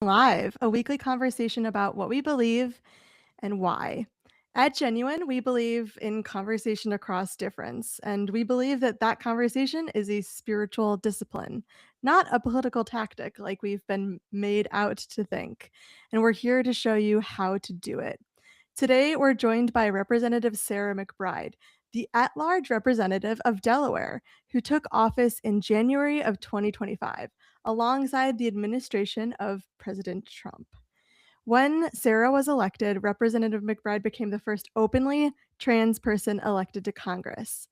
Live, a weekly conversation about what we believe and why. At Genuine, we believe in conversation across difference, and we believe that that conversation is a spiritual discipline, not a political tactic like we've been made out to think. And we're here to show you how to do it. Today, we're joined by Representative Sarah McBride, the at-large representative of Delaware, who took office in January of 2025, alongside the administration of President Trump. When Sarah was elected, Representative McBride became the first openly trans person elected to Congress.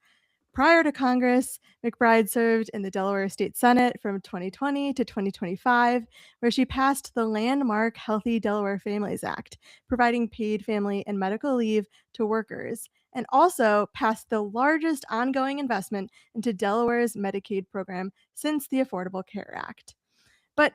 Prior to Congress, McBride served in the Delaware State Senate from 2020 to 2025, where she passed the landmark Healthy Delaware Families Act, providing paid family and medical leave to workers, and also passed the largest ongoing investment into Delaware's Medicaid program since the Affordable Care Act. But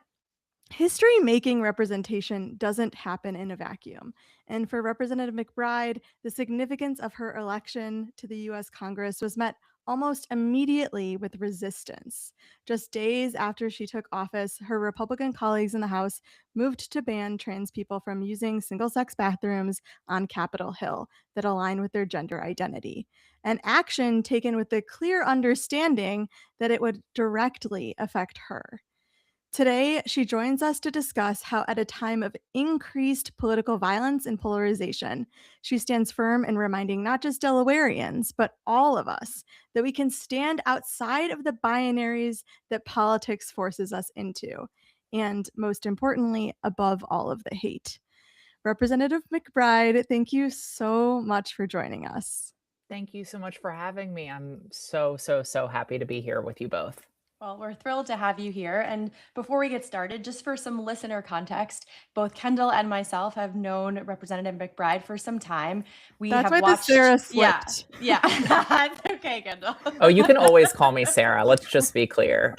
history-making representation doesn't happen in a vacuum. And for Representative McBride, the significance of her election to the U.S. Congress was met almost immediately with resistance. Just days after she took office, her Republican colleagues in the House moved to ban trans people from using single-sex bathrooms on Capitol Hill that align with their gender identity. An action taken with the clear understanding that it would directly affect her. Today, she joins us to discuss how, at a time of increased political violence and polarization, she stands firm in reminding not just Delawareans, but all of us, that we can stand outside of the binaries that politics forces us into, and most importantly, above all of the hate. Representative McBride, thank you so much for joining us. Thank you so much for having me. I'm so happy to be here with you both. Well, we're thrilled to have you here. And before we get started, just for some listener context, both Kendall and myself have known Representative McBride for some time. We That's have why watched. the Sarah slipped. Yeah. That's okay, Kendall. Oh, you can always call me Sarah. Let's just be clear.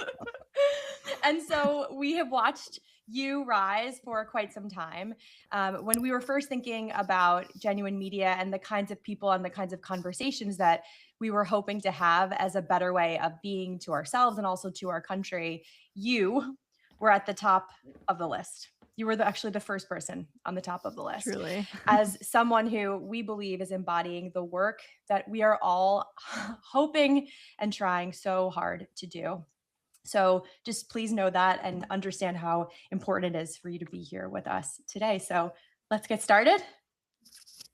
And so we have watched you rise for quite some time. When we were first thinking about Genuine Media and the kinds of people and the kinds of conversations that we were hoping to have as a better way of being to ourselves and also to our country, you were at the top of the list. You were actually the first person on the top of the list. Truly. As someone who we believe is embodying the work that we are all hoping and trying so hard to do. So just please know that and understand how important it is for you to be here with us today. So let's get started.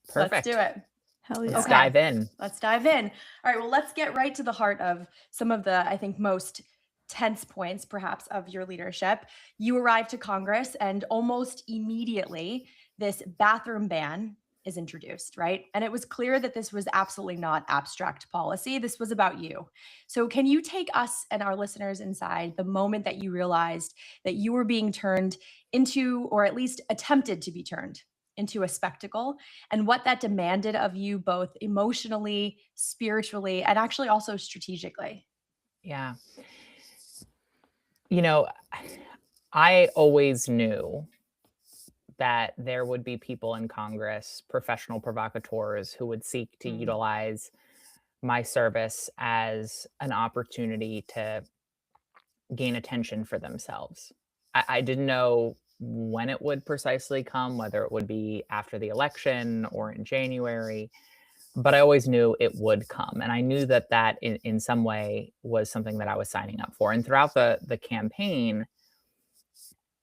Perfect. Let's do it. Hell yeah. Let's dive in. Let's dive in. All right, well, let's get right to the heart of some of the, I think, most tense points, perhaps, of your leadership. You arrived to Congress and almost immediately this bathroom ban is introduced, right? And it was clear that this was absolutely not abstract policy. This was about you. So can you take us and our listeners inside the moment that you realized that you were being turned into, or at least attempted to be turned into, a spectacle, and what that demanded of you both emotionally, spiritually, and actually also strategically? Yeah. You know, I always knew that there would be people in Congress, professional provocateurs, who would seek to utilize my service as an opportunity to gain attention for themselves. I didn't know when it would precisely come, whether it would be after the election or in January, but I always knew it would come. And I knew that in some way was something that I was signing up for. And throughout the campaign,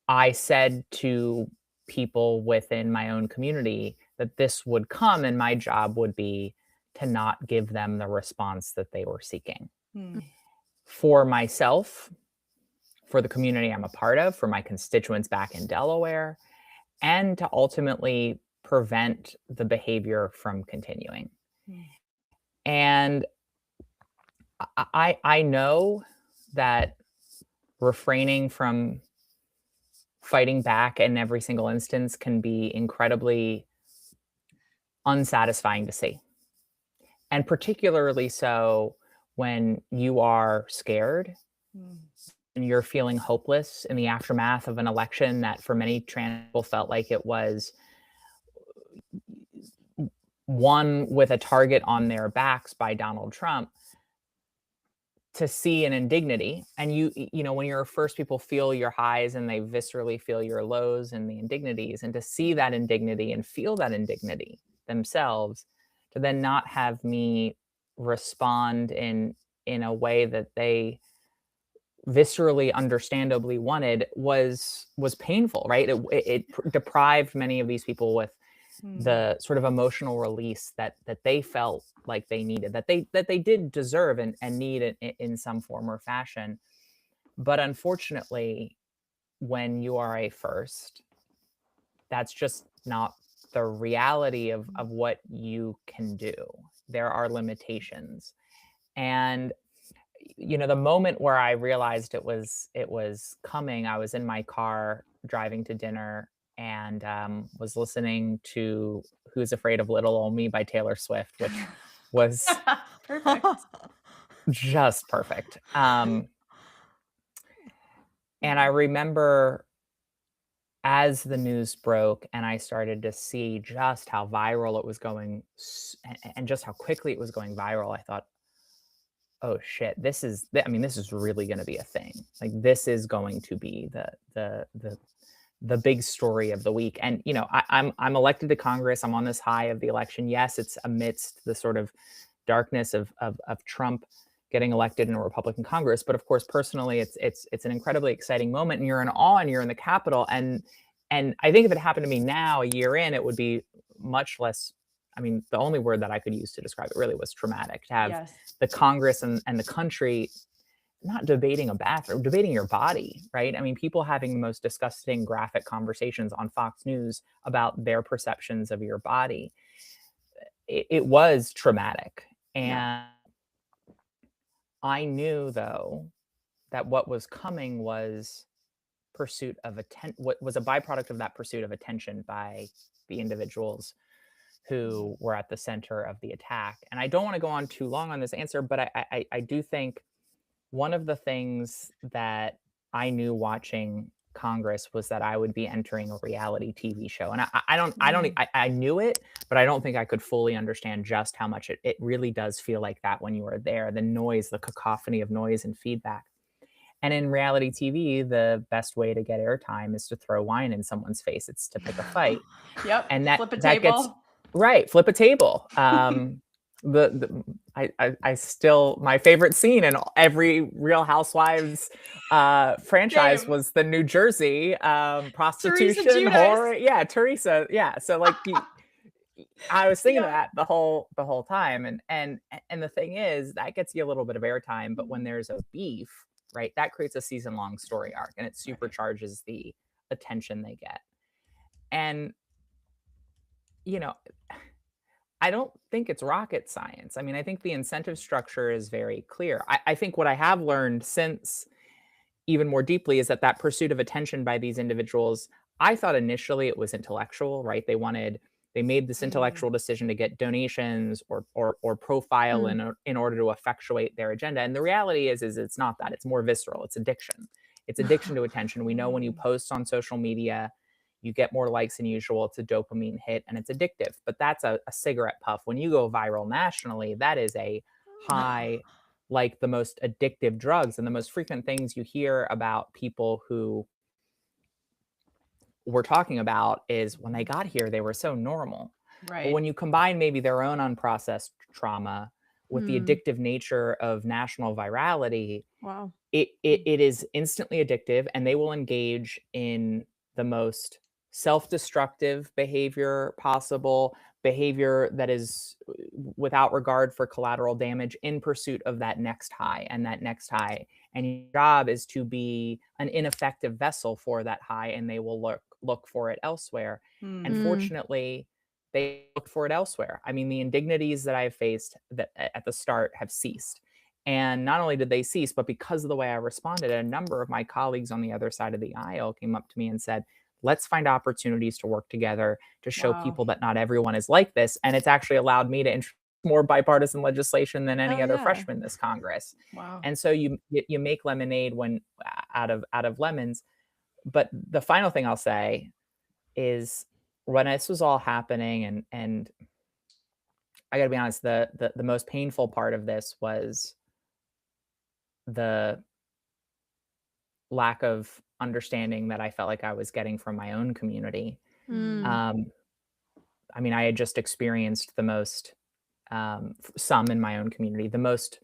I said to people within my own community that this would come, and my job would be to not give them the response that they were seeking. For myself, for the community I'm a part of, for my constituents back in Delaware, and to ultimately prevent the behavior from continuing. And I know that refraining from fighting back in every single instance can be incredibly unsatisfying to see. And particularly so when you are scared and you're feeling hopeless in the aftermath of an election that for many trans people felt like it was won with a target on their backs by Donald Trump. to see an indignity. And you know, when you're first, people feel your highs and they viscerally feel your lows and the indignities, and to see that indignity and feel that indignity themselves, to then not have me respond in a way that they viscerally, understandably wanted was painful, right? It deprived many of these people with the sort of emotional release that they felt like they needed, that they did deserve and need in some form or fashion. But unfortunately, when you are a first, that's just not the reality of what you can do. There are limitations. And you know, the moment where I realized it was coming, I was in my car driving to dinner and was listening to "Who's Afraid of Little Ol' Me" by Taylor Swift, which was Perfect. just perfect. And I remember, as the news broke and I started to see just how viral it was going, and just how quickly it was going viral, I thought, oh shit, this is really going to be a thing. Like, this is going to be the big story of the week. And you know, I'm elected to Congress. I'm on this high of the election. Yes, it's amidst the sort of darkness of Trump getting elected in a Republican Congress, but of course, personally, it's an incredibly exciting moment, and you're in awe, and you're in the Capitol. And I think if it happened to me now, a year in, it would be much less. I mean, the only word that I could use to describe it really was traumatic. To have the Congress and the country not debating a bathroom, debating your body, right? I mean, people having the most disgusting, graphic conversations on Fox News about their perceptions of your body. It was traumatic. And I knew, though, that what was coming was pursuit of what was a byproduct of that pursuit of attention by the individuals who were at the center of the attack. And I don't want to go on too long on this answer, but I do think one of the things that I knew watching Congress was that I would be entering a reality TV show. And I knew it, but I don't think I could fully understand just how much it really does feel like that when you are there. The noise, the cacophony of noise and feedback. And in reality TV, the best way to get airtime is to throw wine in someone's face. It's to pick a fight. And flip a table. Flip a table. I still, my favorite scene in every Real Housewives franchise was the New Jersey prostitution horror. Yeah, Teresa. Yeah, so like I was thinking of that the whole time, and the thing is, that gets you a little bit of airtime, but when there's a beef, right, that creates a season-long story arc, and it supercharges the attention they get. And you know, I don't think it's rocket science. I mean, I think the incentive structure is very clear. I think what I have learned since, even more deeply, is that pursuit of attention by these individuals, I thought initially it was intellectual, right? They made this intellectual decision to get donations or profile in order to effectuate their agenda. And the reality is it's not that. It's more visceral. It's addiction. It's addiction to attention. We know when you post on social media, you get more likes than usual. It's a dopamine hit, and it's addictive. But that's a cigarette puff. When you go viral nationally, that is a high, like the most addictive drugs. And the most frequent things you hear about people who we're talking about is when they got here, they were so normal. Right. But when you combine maybe their own unprocessed trauma with the addictive nature of national virality, wow, it is instantly addictive, and they will engage in the most self-destructive behavior possible, behavior that is without regard for collateral damage, in pursuit of that next high and that next high. And your job is to be an ineffective vessel for that high, and they will look for it elsewhere. And fortunately, they look for it elsewhere. I mean, the indignities that I've faced that at the start have ceased. And not only did they cease, but because of the way I responded, a number of my colleagues on the other side of the aisle came up to me and said, let's find opportunities to work together to show people that not everyone is like this. And it's actually allowed me to introduce more bipartisan legislation than any other freshman in this Congress. Wow. And so you make lemonade out of lemons. But the final thing I'll say is, when this was all happening, and I got to be honest, the most painful part of this was the lack of understanding that I felt like I was getting from my own community. Mm, Um, I mean, I had just experienced the most, some in my own community, the most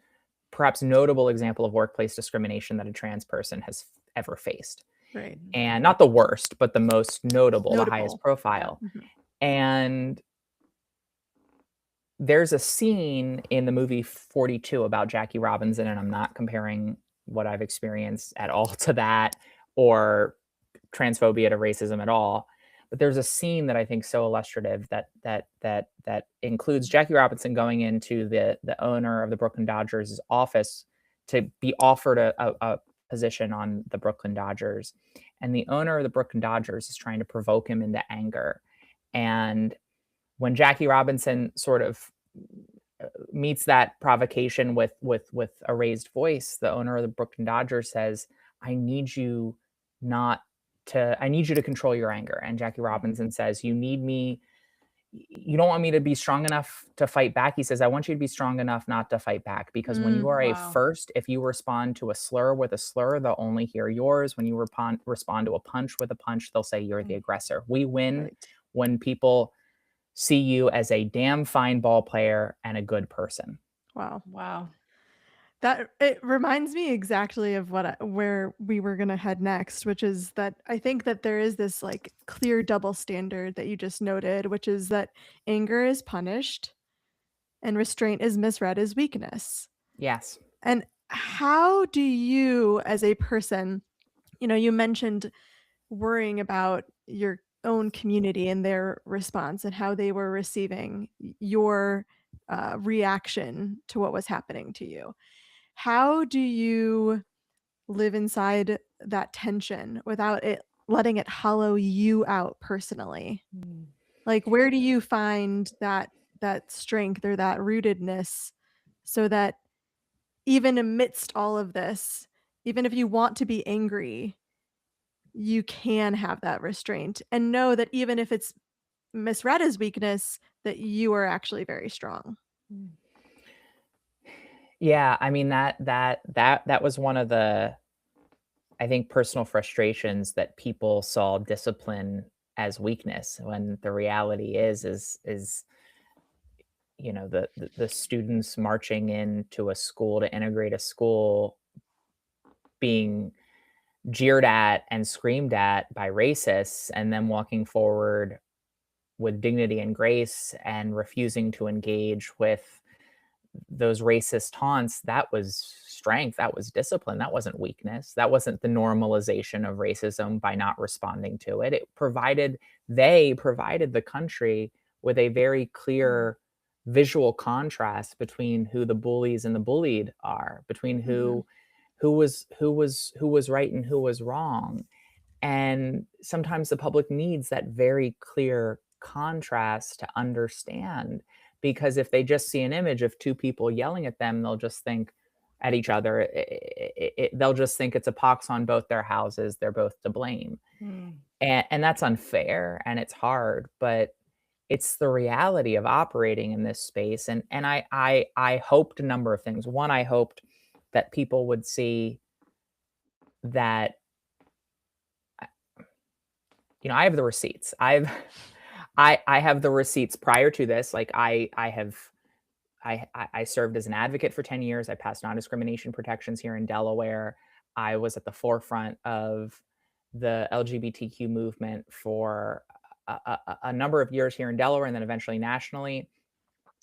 perhaps notable example of workplace discrimination that a trans person has ever faced. right. And not the worst, but the most notable, the highest Notable. Yeah. profile. Mhm. And there's a scene in the movie 42 about Jackie Robinson, and I'm not comparing what I've experienced at all to that or transphobia to racism at all. But there's a scene that I think so illustrative that includes Jackie Robinson going into the owner of the Brooklyn Dodgers' office to be offered a position on the Brooklyn Dodgers. And the owner of the Brooklyn Dodgers is trying to provoke him into anger. And when Jackie Robinson sort of meets that provocation with a raised voice, the owner of the Brooklyn Dodgers says, "I need you not I need you to control your anger." And Jackie Robinson says, you don't want me to be strong enough to fight back. He says, "I want you to be strong enough not to fight back, because when you Mm, are a Wow. first, if you respond to a slur with a slur, they'll only hear yours. When you respond to a punch with a punch, they'll say you're the aggressor. We win right. when people see you as a damn fine ball player and a good person." Wow. Wow. That it reminds me exactly of where we were gonna head next, which is that I think that there is this like clear double standard that you just noted, which is that anger is punished and restraint is misread as weakness. Yes. And how do you, as a person, you mentioned worrying about your own community and their response and how they were receiving your reaction to what was happening to you. How do you live inside that tension without it letting it hollow you out personally? Mm. Like, where do you find that strength or that rootedness so that even amidst all of this, even if you want to be angry, you can have that restraint and know that even if it's misread as weakness, that you are actually very strong. Mm. Yeah, I mean that was one of the, I think, personal frustrations, that people saw discipline as weakness, when the reality is the students marching into a school to integrate a school being jeered at and screamed at by racists, and then walking forward with dignity and grace and refusing to engage with those racist taunts. That was strength, that was discipline, that wasn't weakness, that wasn't the normalization of racism by not responding to it. They provided the country with a very Mm. clear visual contrast between who the bullies and the bullied are, between Mhm. who was right and who was wrong. And sometimes the public needs that very clear contrast to understand, because if they just see an image of two people yelling at them, they'll just think at each other, they'll just think it's a pox on both their houses, they're both to blame. Mm. And that's unfair and it's hard, but it's the reality of operating in this space. And I hoped a number of things. One, I hoped that people would see that, I have the receipts. I have the receipts prior to this. Like, I served as an advocate for 10 years. I passed non-discrimination protections here in Delaware. I was at the forefront of the LGBTQ movement for a number of years here in Delaware, and then eventually nationally.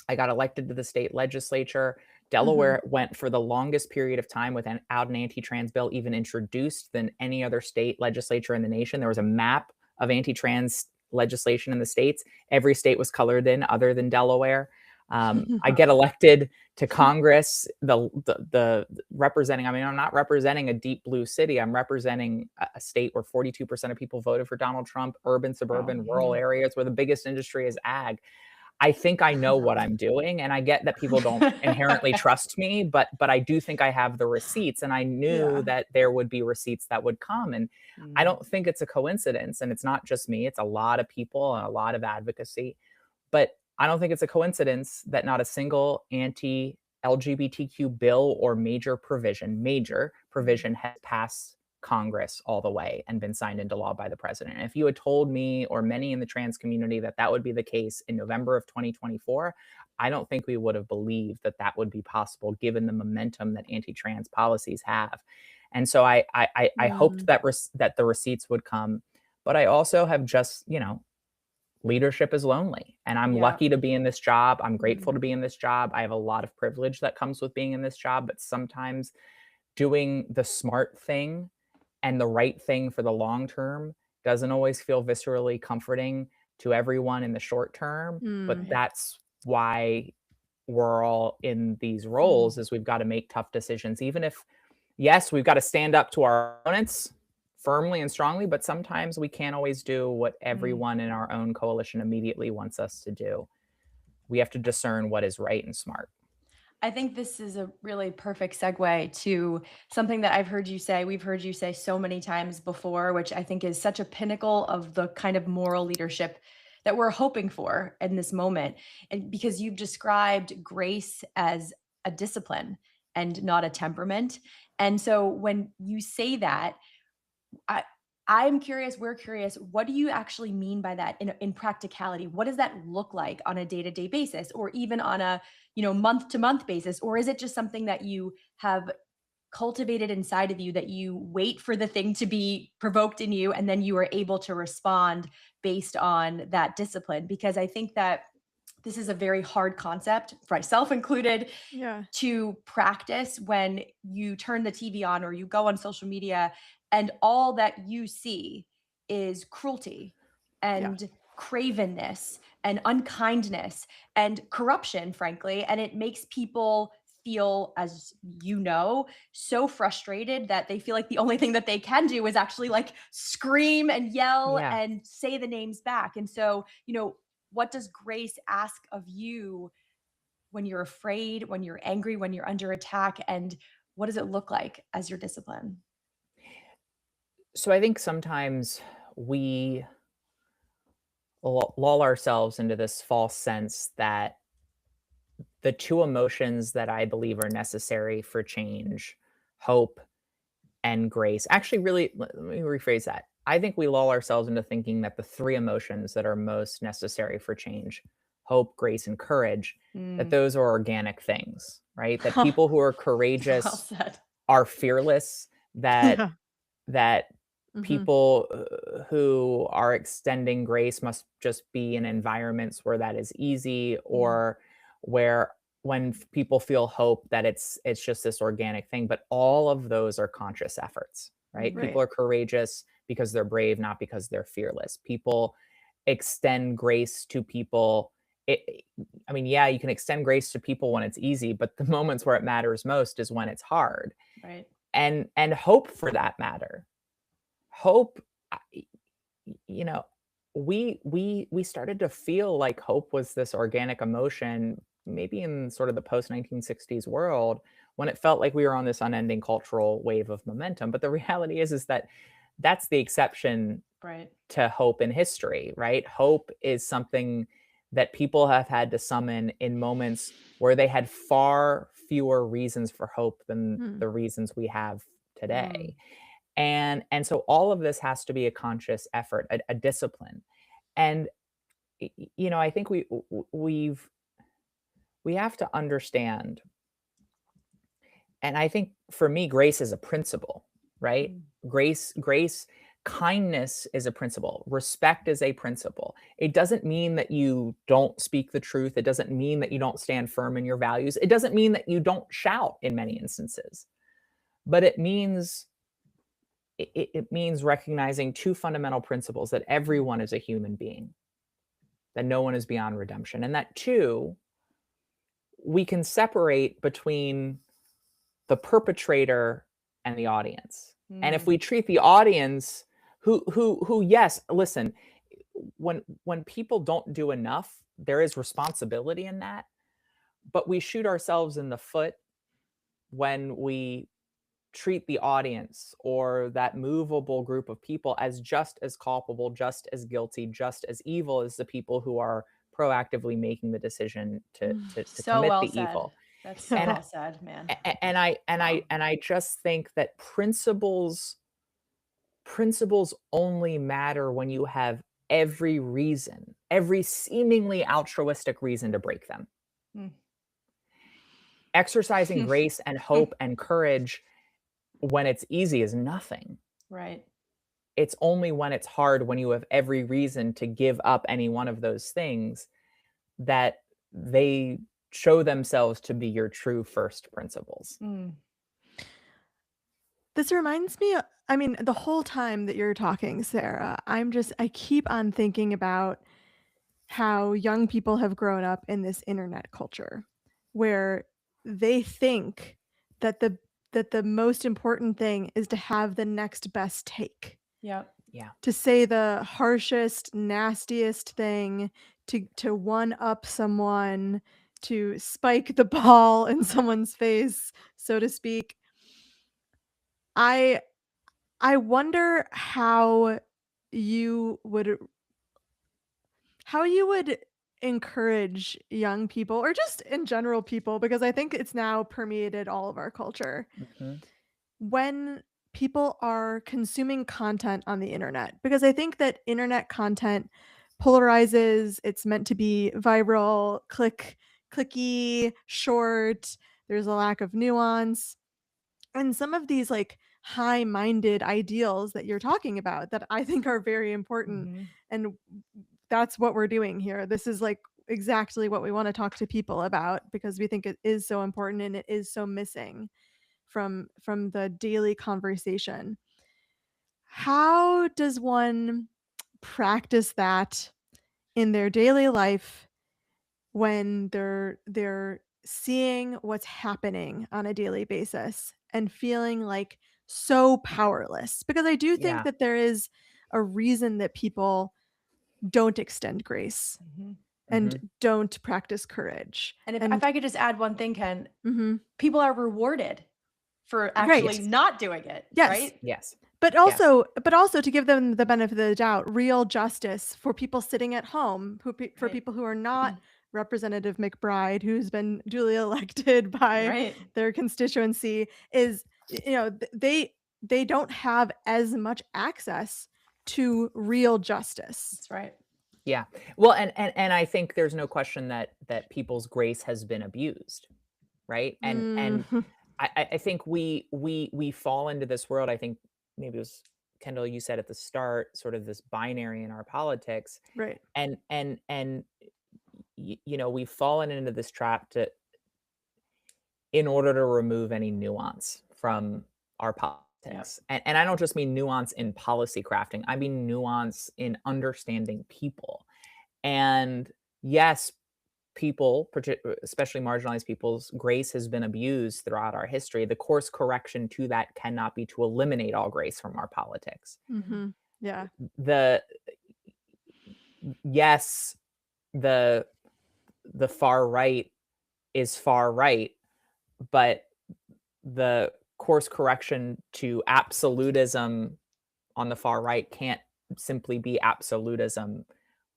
I got elected to the state legislature. Mhm. Delaware went for the longest period of time without an anti-trans bill even introduced than any other state legislature in the nation. There was a map of anti-trans legislation in the states. Every state was colored in other than Delaware. I get elected to Congress, the representing. I mean, I'm not representing a deep blue city. I'm representing a state where 42% of people voted for Donald Trump. Urban, Wow. suburban, rural areas where the biggest industry is ag. I think I know what I'm doing, and I get that people don't inherently trust me, but I do think I have the receipts, and I knew Yeah. that there would be receipts that would come. And I Mm. don't think it's a coincidence, and it's not just me, it's a lot of people and a lot of advocacy. But I don't think it's a coincidence that not a single anti LGBTQ bill or major provision has passed Congress all the way and been signed into law by the president. And if you had told me or many in the trans community that that would be the case in November of 2024, I don't think we would have believed that that would be possible given the momentum that anti-trans policies have. And so I hoped that that the receipts would come, but I also have just, leadership is lonely, and I'm lucky to be in this job. I'm grateful to be in this job. I have a lot of privilege that comes with being in this job, but sometimes doing the smart thing and the right thing for the long term doesn't always feel viscerally comforting to everyone in the short term. But that's why we're all in these roles, is we've got to make tough decisions, even if, yes, we've got to stand up to our opponents firmly and strongly, but sometimes we can't always do what everyone in our own coalition immediately wants us to do. We have to discern what is right and smart. I think this is a really perfect segue to something that I've heard you say, we've heard you say so many times before, which I think is such a pinnacle of the kind of moral leadership that we're hoping for in this moment. And because you've described grace as a discipline and not a temperament. And so when you say that, I'm curious, we're curious, what do you actually mean by that in practicality? What does that look like on a day-to-day basis, or even on a, month-to-month basis? Or is it just something that you have cultivated inside of you, that you wait for the thing to be provoked in you and then you are able to respond based on that discipline? Because I think that this is a very hard concept, for myself included, to practice when you turn the TV on or you go on social media and all that you see is cruelty and cravenness and unkindness and corruption, frankly. And it makes people feel, as so frustrated that they feel like the only thing that they can do is actually like scream and yell and say the names back. And so, what does grace ask of you when you're afraid, when you're angry, when you're under attack? And what does it look like as your discipline? So I think sometimes we lull ourselves into this false sense that the two emotions that I believe are necessary for change, hope and grace, actually, really, let me rephrase that. I think we lull ourselves into thinking that the three emotions that are most necessary for change, hope, grace, and courage, that those are organic things, right? That people who are courageous are fearless, that people who are extending grace must just be in environments where that is easy, or where when people feel hope, that it's just this organic thing. But all of those are conscious efforts, right? People are courageous because they're brave, not because they're fearless. People extend grace to people. You can extend grace to people when it's easy, but the moments where it matters most is when it's hard. Right. And hope, for that matter. Hope, we started to feel like hope was this organic emotion, maybe in sort of the post-1960s world, when it felt like we were on this unending cultural wave of momentum. But the reality is that that's the exception to hope in history, right? Hope is something that people have had to summon in moments where they had far fewer reasons for hope than the reasons we have today. And so all of this has to be a conscious effort, a discipline. And I think we have to understand, and I think for me, grace is a principle, right? Grace, kindness is a principle. Respect is a principle. It doesn't mean that you don't speak the truth. It doesn't mean that you don't stand firm in your values. It doesn't mean that you don't shout in many instances. But it means recognizing two fundamental principles: that everyone is a human being, that no one is beyond redemption, and that two, we can separate between the perpetrator and the audience. And if we treat the audience who yes, listen, when people don't do enough, there is responsibility in that, but we shoot ourselves in the foot when we treat the audience or that movable group of people as just as culpable, just as guilty, just as evil as the people who are proactively making the decision to commit the evil. That's so And well said, man. and I just think that principles only matter when you have every seemingly altruistic reason to break them. Mm. Exercising grace and hope and courage when it's easy is nothing. Right. It's only when it's hard, when you have every reason to give up any one of those things, that they show themselves to be your true first principles. Mm. This reminds me, I mean, the whole time that you're talking, Sarah, I keep on thinking about how young people have grown up in this internet culture where they think that the most important thing is to have the next best take, Yep. Yeah. to say the harshest, nastiest thing, to one up someone, to spike the ball in someone's face, so to speak. I I wonder you would how you would encourage young people or just in general people, because I think it's now permeated all of our culture, Mhm. when people are consuming content on the internet, because I think that internet content polarizes. It's meant to be viral, clicky, short. There's a lack of nuance. And some of these like high-minded ideals that you're talking about that I think are very important, Mhm. and that's what we're doing here. This is like exactly what we want to talk to people about because we think it is so important and it is so missing from the daily conversation. How does one practice that in their daily life when they're seeing what's happening on a daily basis and feeling like so powerless? Because I do think Yeah. that there is a reason that people don't extend grace Mhm. and Mhm. don't practice courage. And if And I could just add one thing, Ken, mhm, people are rewarded for actually right. Yes. not doing it, Yes. right? Yes. But Yes. also to give them the benefit of the doubt, real justice for people sitting at home, for Right. people who are not Representative McBride, who's been duly elected by Right. their constituency, is they don't have as much access to real justice. That's right. Yeah. Well, and I think there's no question that people's grace has been abused, right? And Mhm. I think we fall into this world. I think maybe it was Kendall, you said at the start, sort of this binary in our politics, Right. and we've fallen into this trap to in order to remove any nuance from our Yep. politics. And I don't just mean nuance in policy crafting. I mean nuance in understanding people. And yes, people, especially marginalized people's grace has been abused throughout our history. The course correction to that cannot be to eliminate all grace from our politics. Mhm. Yeah. The yes, the the far right is far right, but the course correction to absolutism on the far right can't simply be absolutism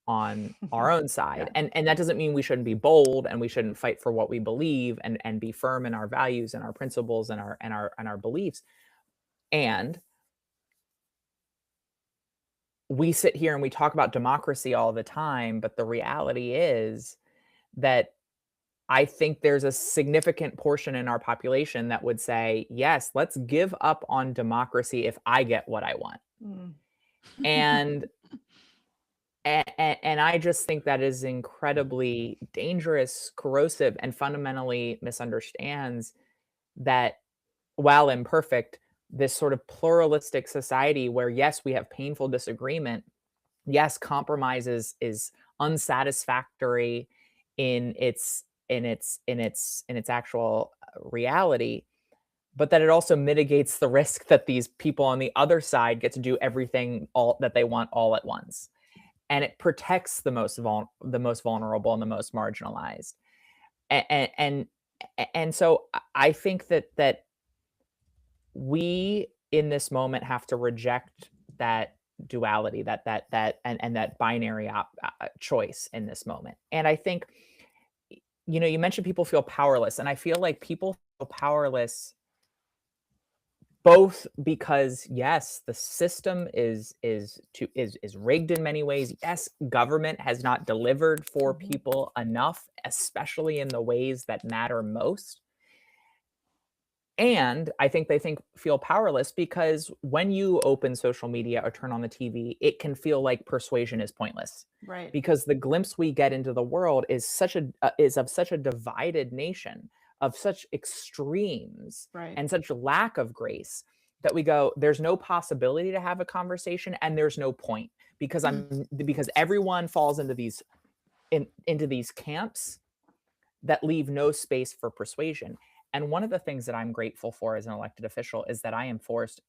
on our own side. Yeah. And that doesn't mean we shouldn't be bold and we shouldn't fight for what we believe and be firm in our values and our principles and our beliefs. And we sit here and we talk about democracy all the time, but the reality is that I think there's a significant portion in our population that would say, yes, let's give up on democracy if I get what I want. Mm. And and I just think that is incredibly dangerous, corrosive, and fundamentally misunderstands that while imperfect, this sort of pluralistic society where, yes, we have painful disagreement, yes, compromise is unsatisfactory in its actual reality, but that it also mitigates the risk that these people on the other side get to do everything all that they want all at once, and it protects the most vulnerable and the most marginalized. And so I think that we in this moment have to reject that duality, that and that binary choice in this moment. And I think you mentioned people feel powerless, and I feel like people feel powerless both because yes, the system is rigged in many ways. Yes, government has not delivered for people enough, especially in the ways that matter most. And I think they feel powerless because when you open social media or turn on the TV, it can feel like persuasion is pointless. Right. Because the glimpse we get into the world is of such a divided nation, of such extremes, Right. and such lack of grace that we go, there's no possibility to have a conversation, and there's no point because everyone falls into these camps that leave no space for persuasion. And one of the things that I'm grateful for as an elected official is that I am forced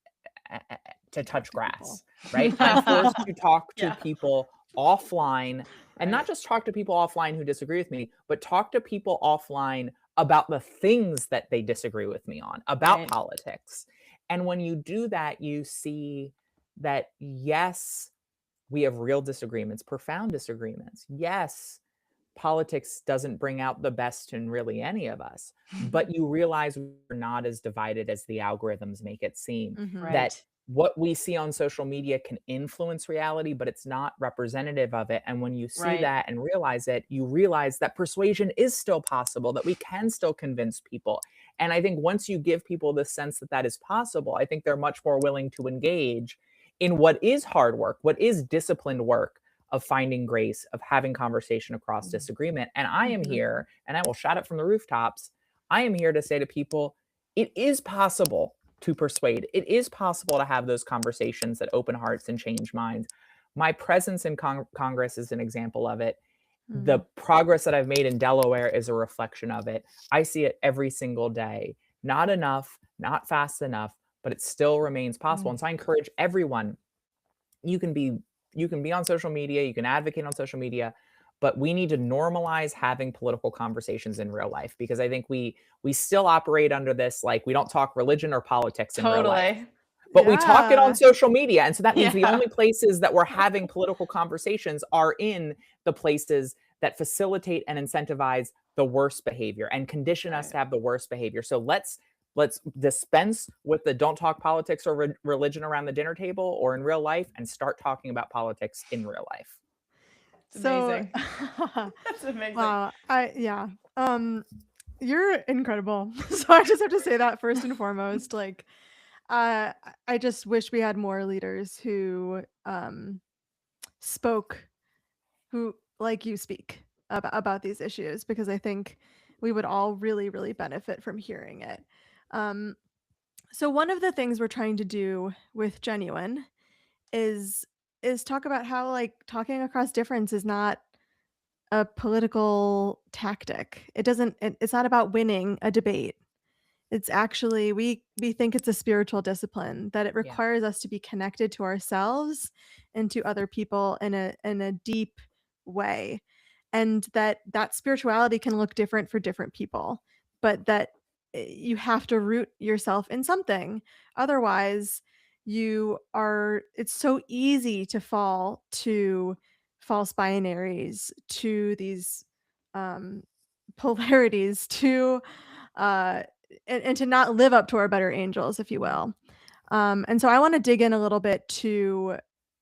to touch grass, right? I'm forced to talk to Yeah. people offline, and not Right. just talk to people offline who disagree with me, but talk to people offline about the things that they disagree with me on, about Right. politics. And when you do that, you see that, yes, we have real disagreements, profound disagreements. Yes, politics doesn't bring out the best in really any of us, but you realize we're not as divided as the algorithms make it seem. Mhm. That Right. what we see on social media can influence reality, but it's not representative of it. And when you see Right. that and realize it, you realize that persuasion is still possible, that we can still convince people. And I think once you give people the sense that that is possible, I think they're much more willing to engage in what is hard work, what is disciplined work of finding grace, of having conversation across disagreement. And I am here, and I will shout it from the rooftops. I am here to say to people, it is possible to persuade. It is possible to have those conversations that open hearts and change minds. My presence in Congress is an example of it. The progress that I've made in Delaware is a reflection of it. I see it every single day. Not enough, not fast enough, but it still remains possible. And so I encourage everyone, you can be on social media, you can advocate on social media, but we need to normalize having political conversations in real life, because I think we still operate under this, like, we don't talk religion or politics in real life. Totally. But we talk it on Yeah. social media, and so that means the Yeah. only places that we're having political conversations are in the places that facilitate and incentivize the worst behavior and condition us Right. to have the worst behavior. So let's dispense with the don't talk politics or religion around the dinner table or in real life, and start talking about politics in real life. It's So amazing. That's amazing. wow, you're incredible. So I just have to say that first and foremost. Like, I just wish we had more leaders who spoke, who like you speak about these issues, because I think we would all really, really benefit from hearing it. Um, so one of the things we're trying to do with Genuine is talk about how, like, talking across difference is not a political tactic. It's not about winning a debate. It's actually, we think it's a spiritual discipline, that it Yeah. requires us to be connected to ourselves and to other people in a deep way. And that spirituality can look different for different people, but that you have to root yourself in something. Otherwise, it's so easy to fall to false binaries, to these um polarities, to uh and to not live up to our better angels, if you will. And so I want to dig in a little bit to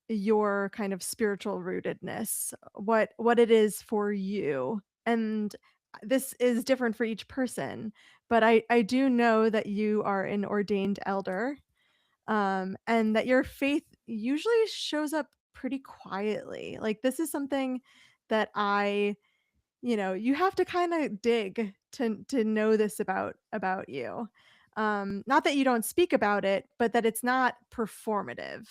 your kind of spiritual rootedness, what it is for you. And this is different for each person, but I do know that you are an ordained elder, and that your faith usually shows up pretty quietly. Like, this is something that you have to kind of dig to know this about you. Not that you don't speak about it, but that it's not performative.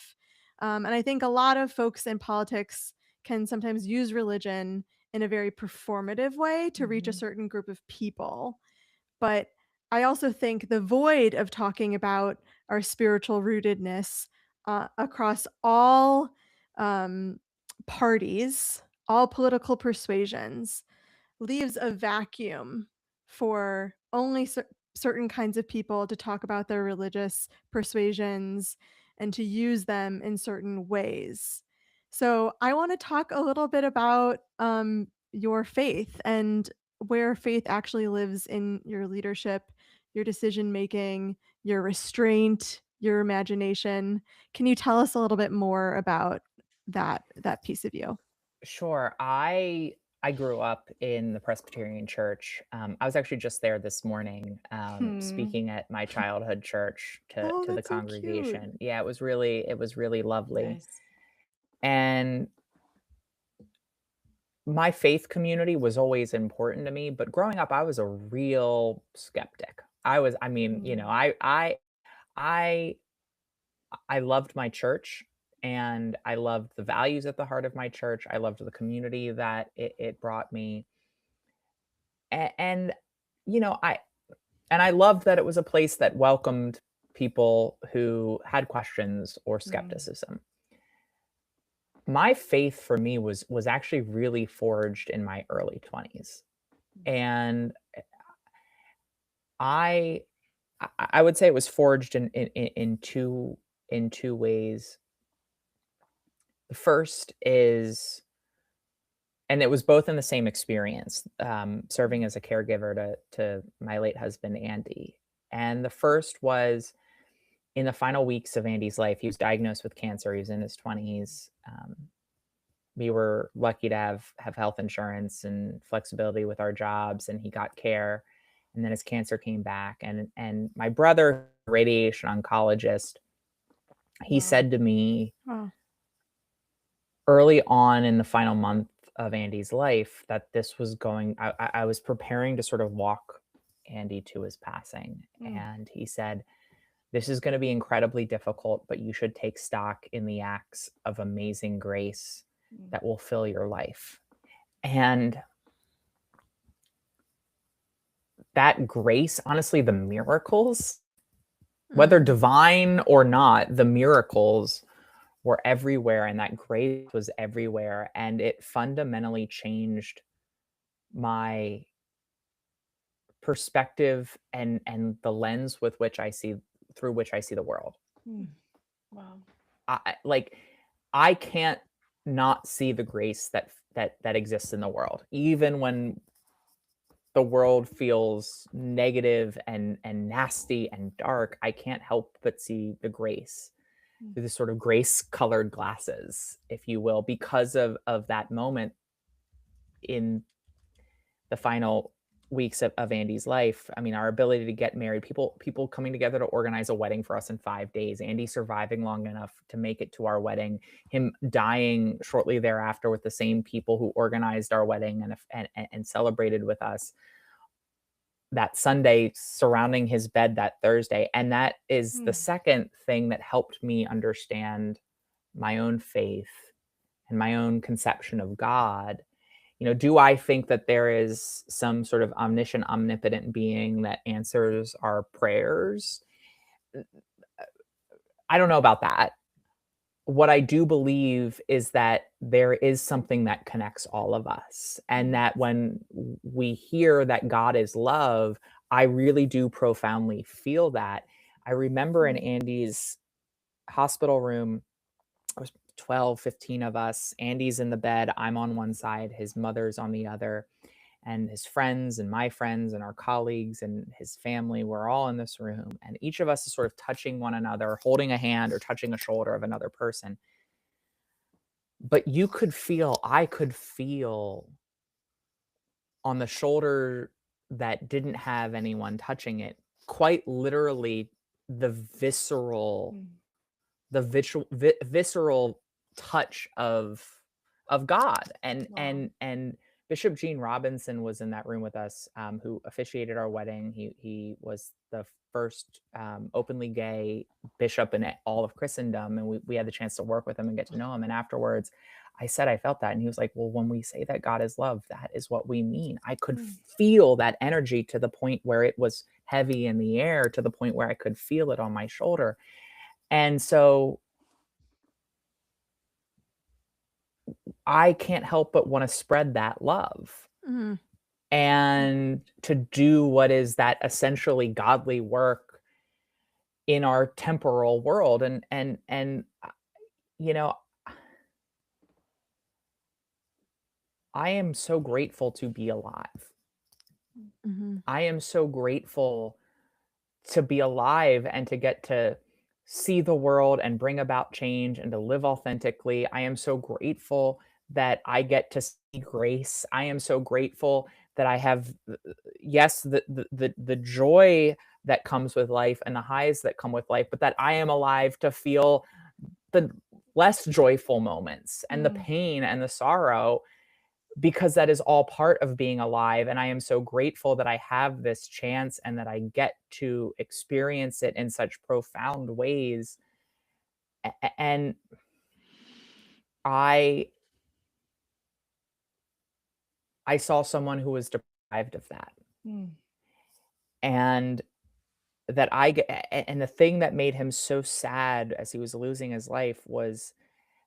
And I think a lot of folks in politics can sometimes use religion in a very performative way to reach a certain group of people. But I also think the void of talking about our spiritual rootedness across all um, parties, all political persuasions, leaves a vacuum for only certain kinds of people to talk about their religious persuasions and to use them in certain ways. So I want to talk a little bit about your faith and where faith actually lives in your leadership, your decision making, your restraint, your imagination. Can you tell us a little bit more about that piece of you? Sure. I grew up in the Presbyterian church. I was actually just there this morning, Hmm. speaking at my childhood church Oh, to the that's so cute. congregation. Yeah, it was really lovely. Nice. And my faith community was always important to me, but growing up, I was a real skeptic. I mean, Mm. I I loved my church and I loved the values at the heart of my church. I loved the community that it brought me. And I and I loved that it was a place that welcomed people who had questions or Mm. skepticism. My faith for me was actually really forged in my early 20s. And I I would say it was forged in two ways. The first is, and it was both in the same experience, serving Mm. as a caregiver to my late husband, Andy. And the first was in the final weeks of Andy's life. He was diagnosed with cancer. He was in his 20s. We were lucky to have health insurance and flexibility with our jobs, and he got care. And then his cancer came back, and my brother, radiation oncologist, he Wow. said to me Oh. early on in the final month of Andy's life that this was I was preparing to sort of walk Andy to his passing. Mm. And he said, "This is going to be incredibly difficult, but you should take stock in the acts of amazing grace Mm. that will fill your life." And that grace, honestly, the miracles, whether Mm. divine or not, the miracles were everywhere, and that grace was everywhere. And it fundamentally changed my perspective and the lens with which I see through which I see the world. Mm. Wow. Like I can't not see the grace that exists in the world, even when the world feels negative and nasty and dark. I can't help but see the grace Mm. through the sort of grace colored glasses, if you will, because of that moment in the final weeks of Andy's life. I mean, our ability to get married, people coming together to organize a wedding for us in 5 days, Andy surviving long enough to make it to our wedding, him dying shortly thereafter with the same people who organized our wedding and celebrated with us that Sunday, surrounding his bed that Thursday. And that is the Mm. second thing that helped me understand my own faith and my own conception of God. Do I think that there is some sort of omniscient, omnipotent being that answers our prayers? I don't know about that. What I do believe is that there is something that connects all of us, and Mm. that when we hear that God is love, I really do profoundly feel that. I remember in Mm. Andy's hospital room, there was 12, 15 of us. Andy's in the bed. I'm on one side, his mother's on the other. And his friends and my friends and our colleagues and his family were all in this room. And each of us is sort of touching one another, holding a hand or touching a shoulder of another person. But I could feel on the shoulder that didn't have anyone touching it, quite literally the visceral Mm. visceral touch of God. and Wow. and and Bishop Gene Robinson was in that room with us, who officiated our wedding. He was the first openly gay bishop in all of Christendom, and we had the chance to work with him and get to know him. And afterwards, I said I felt that, and he was like, "Well, when we say that God is love, that is what we mean." I could Mm. feel that energy to the point where it was heavy in the air, to the point where I could feel it on my shoulder. And so I can't help but want to spread that love Mm. and to do what is that essentially godly work in our temporal world. And you know, I am so grateful to be alive. Mhm. I am so grateful to be alive and to get to see the world and bring about change and to live authentically. I am so grateful that I get to see grace. I am so grateful that I have, yes, the joy that comes with life and the highs that come with life, but that I am alive to feel the less joyful moments and the Mm. pain and the sorrow, because that is all part of being alive. And I am so grateful that I have this chance and that I get to experience it in such profound ways. And I I saw someone who was deprived of that. Mm. And that I get, and the thing that made him so sad as he was losing his life was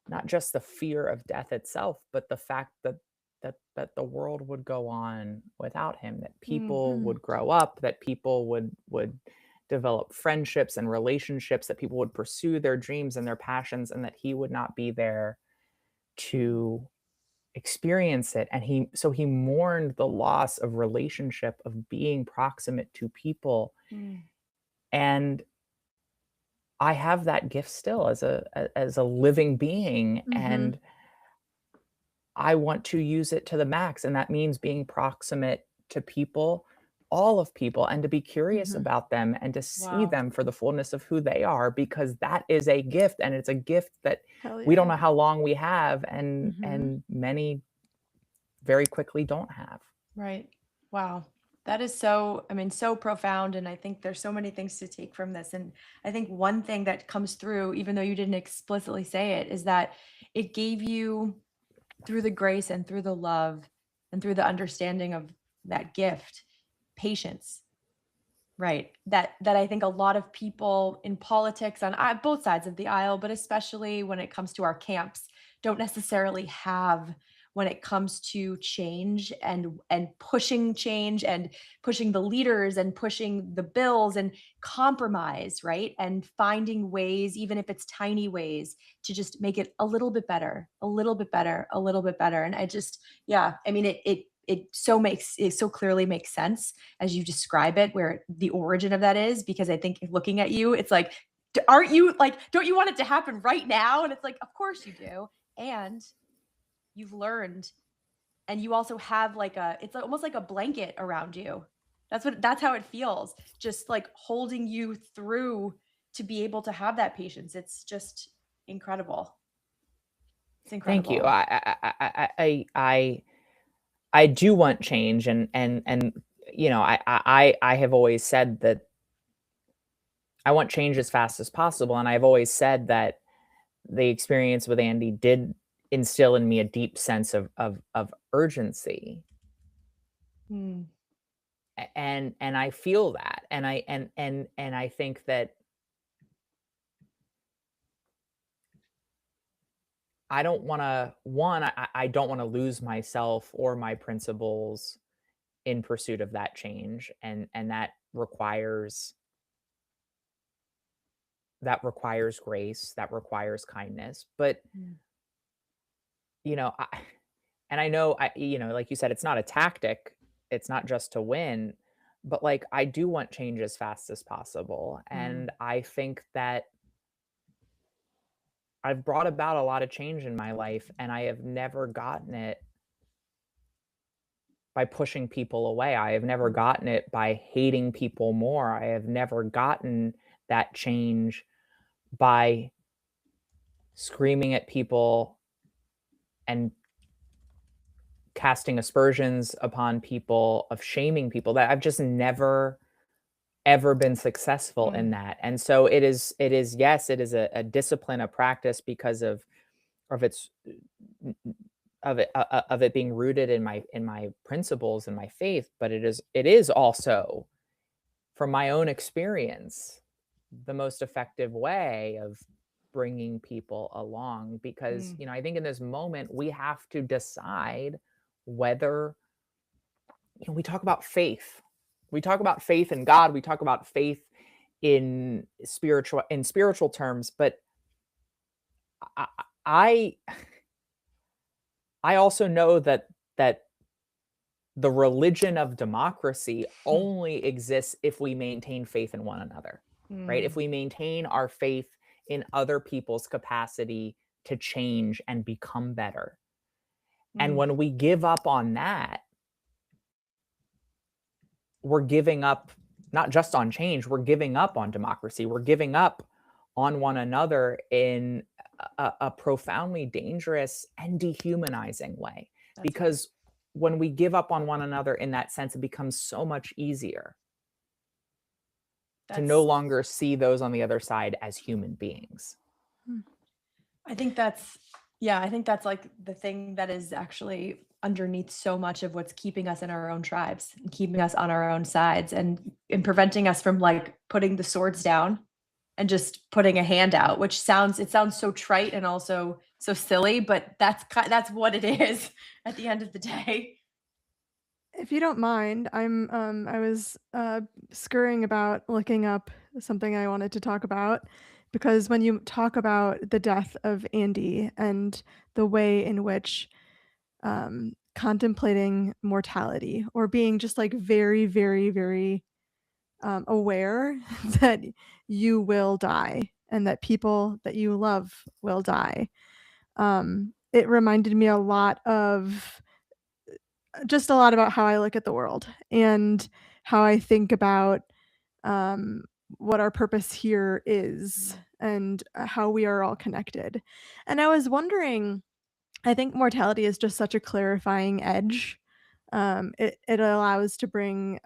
not just the fear of death itself, but the fact that the world would go on without him, that Mm. people would grow up, that people would develop friendships and relationships, that people would pursue their dreams and their passions, and that he would not be there to experience it. And he mourned the loss of relationship, of being proximate to people. Mm. And I have that gift still as a living being, Mhm. and I want to use it to the max, and that means being proximate to people, all of people, and to be curious Mhm. about them and to see Wow. them for the fullness of who they are, because that is a gift, and it's a gift that Hell we don't yeah. know how long we have, and Mhm. many very quickly don't have. Right. Wow. That is so, I mean, so profound. And I think there's so many things to take from this. And I think one thing that comes through, even though you didn't explicitly say it, is that it gave you, through the grace and through the love and through the understanding of that gift, patience. Right. That I think a lot of people in politics on both sides of the aisle, but especially when it comes to our camps, don't necessarily have when it comes to change and pushing change and pushing the leaders and pushing the bills and compromise, right? And finding ways, even if it's tiny ways, to just make it a little bit better, a little bit better, a little bit better. And I just, yeah, I mean, it so clearly makes sense as you describe it, where the origin of that is, because I think looking at you, it's like, aren't you like, don't you want it to happen right now? And it's like, of course you do. And you've learned, and you also have like it's almost like a blanket around you. That's how it feels. Just like holding you through to be able to have that patience. It's just incredible. It's Thank you. incredible. I do want change, and I have always said that I want change as fast as possible, and I've always said that the experience with Andy did instill in me a deep sense of urgency, Hmm. and I feel that, and I think that I don't want to I don't want to lose myself or my principles in pursuit of that change, and that requires grace, that requires kindness. But Hmm. you know, and I know, like you said, it's not a tactic. It's not just to win, but like I do want change as fast as possible, Hmm. and I think that I've brought about a lot of change in my life, and I have never gotten it by pushing people away. I have never gotten it by hating people more. I have never gotten that change by screaming at people and casting aspersions upon people, of shaming people. That I've just never ever been successful in Hmm. that. And so it is yes, it is a discipline, a practice, because of its of it being rooted in my principles and my faith, but it is also, from my own experience, the most effective way of bringing people along, because Hmm. I think in this moment we have to decide whether, we talk about faith. We talk about faith in God, we talk about faith in spiritual terms, but I I I also know that the religion of democracy only exists if we maintain faith in one another, right? If we maintain our faith in other people's capacity to change and become better. And when we give up on that, we're giving up not just on change, we're giving up on democracy. We're giving up on one another in a profoundly dangerous and dehumanizing way. That's Because when we give up on one another in that sense, it becomes so much easier to no longer see those on the other side as human beings. I think that's like the thing that is actually underneath so much of what's keeping us in our own tribes and keeping us on our own sides and preventing us from like putting the swords down and just putting a hand out, which sounds so trite and also so silly, but that's what it is at the end of the day. If you don't mind, I was scurrying about looking up something I wanted to talk about because when you talk about the death of Andy and the way in which contemplating mortality or being just like very, very, very aware that you will die and that people that you love will die, it reminded me a lot about how I look at the world and how I think about what our purpose here is and how we are all connected. And I was wondering, I think mortality is just such a clarifying edge. It allows to bring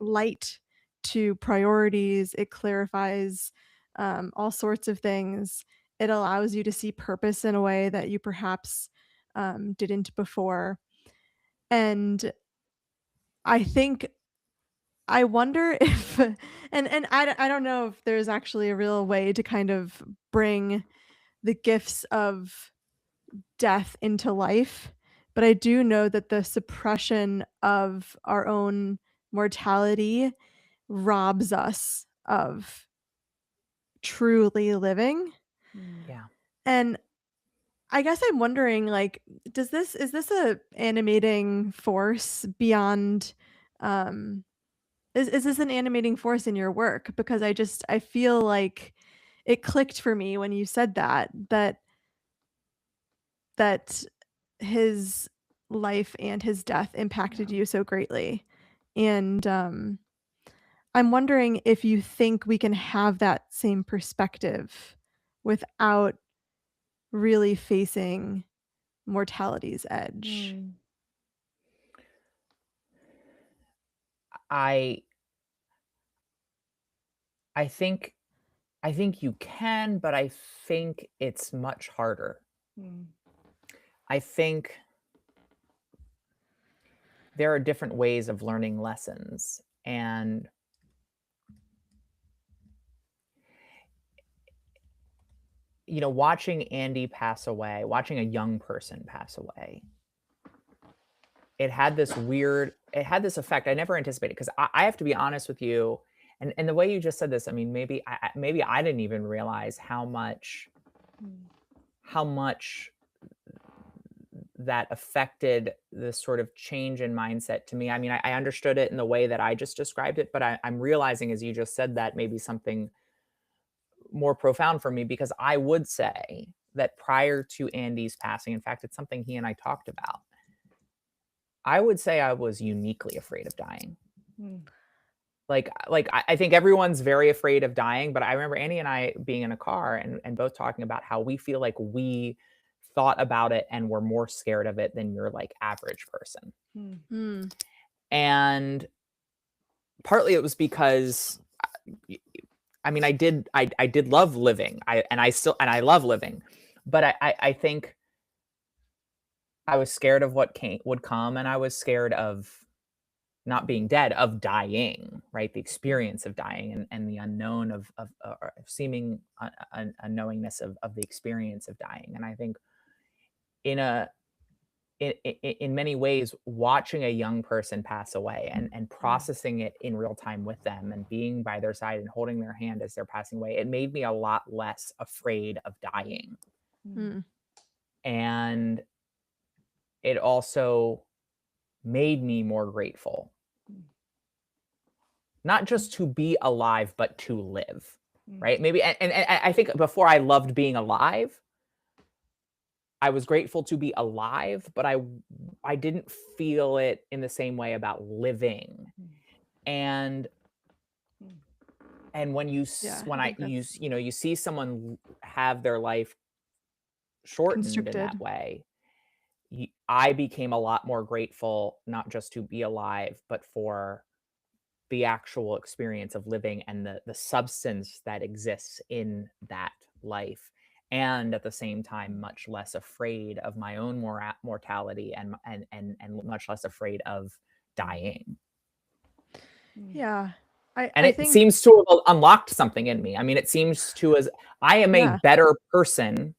light to priorities. It clarifies all sorts of things. It allows you to see purpose in a way that you perhaps didn't before. And I wonder if and I don't know if there's actually a real way to kind of bring the gifts of death into life, but I do know that the suppression of our own mortality robs us of truly living. Yeah. And I guess I'm wondering, like, is this a animating force beyond is this an animating force in your work? Because I feel like it clicked for me when you said that his life and his death impacted you so greatly. And I'm wondering if you think we can have that same perspective without really facing mortality's edge. I think you can, but I think it's much harder. I think there are different ways of learning lessons, and watching Andy pass away, watching a young person pass away, it had this effect I never anticipated, because I have to be honest with you, and the way you just said this, I mean, maybe I didn't even realize how much that affected this sort of change in mindset to me. I mean, I understood it in the way that I just described it, but I'm realizing, as you just said, that maybe something more profound for me, because I would say that prior to Andy's passing, in fact, it's something he and I talked about, I would say I was uniquely afraid of dying. Like I think everyone's very afraid of dying, but I remember Andy and I being in a car and both talking about how we feel like we thought about it and were more scared of it than your like average person. And partly it was because, I mean, I did love living. I love living, but I think I was scared of what would come, and I was scared of not being dead, of dying, right? The experience of dying and the unknown of seeming unknowingness of the experience of dying. And I think in many ways, watching a young person pass away and processing it in real time with them and being by their side and holding their hand as they're passing away, it made me a lot less afraid of dying. And it also made me more grateful. Not just to be alive, but to live, right? Maybe, and I think before I loved being alive, I was grateful to be alive, but I didn't feel it in the same way about living. And when you Yeah, when I I think that's you see someone have their life shortened in constricted. that way, I became a lot more grateful, not just to be alive, but for the actual experience of living and the substance that exists in that life. And at the same time, much less afraid of my own mortality and much less afraid of dying. Yeah. And I it think seems to have unlocked something in me. I mean, it seems to as I am a yeah. better person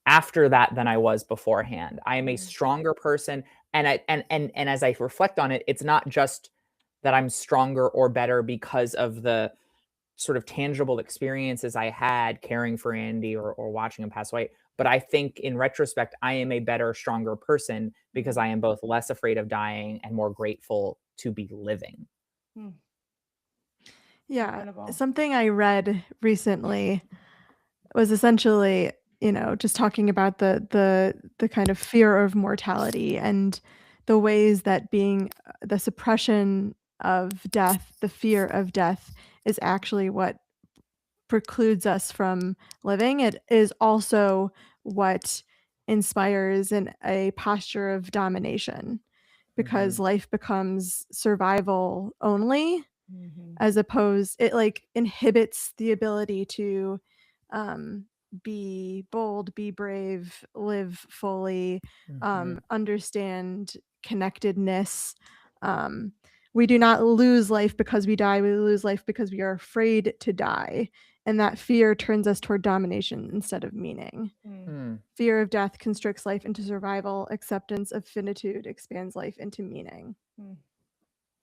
after that than I was beforehand. I am a stronger person. And as I reflect on it, it's not just that I'm stronger or better because of the sort of tangible experiences I had caring for Andy or watching him pass away. But I think in retrospect, I am a better, stronger person because I am both less afraid of dying and more grateful to be living. Yeah. Incredible. Something I read recently was essentially, just talking about the kind of fear of mortality and the ways that being the suppression of death, the fear of death is actually what precludes us from living. It is also what inspires a posture of domination because life becomes survival only as opposed it like inhibits the ability to um be bold, be brave, live fully, understand connectedness. um we do not lose life because we die, we lose life because we are afraid to die, and that fear turns us toward domination instead of meaning. Fear of death constricts life into survival. Acceptance of finitude expands life into meaning.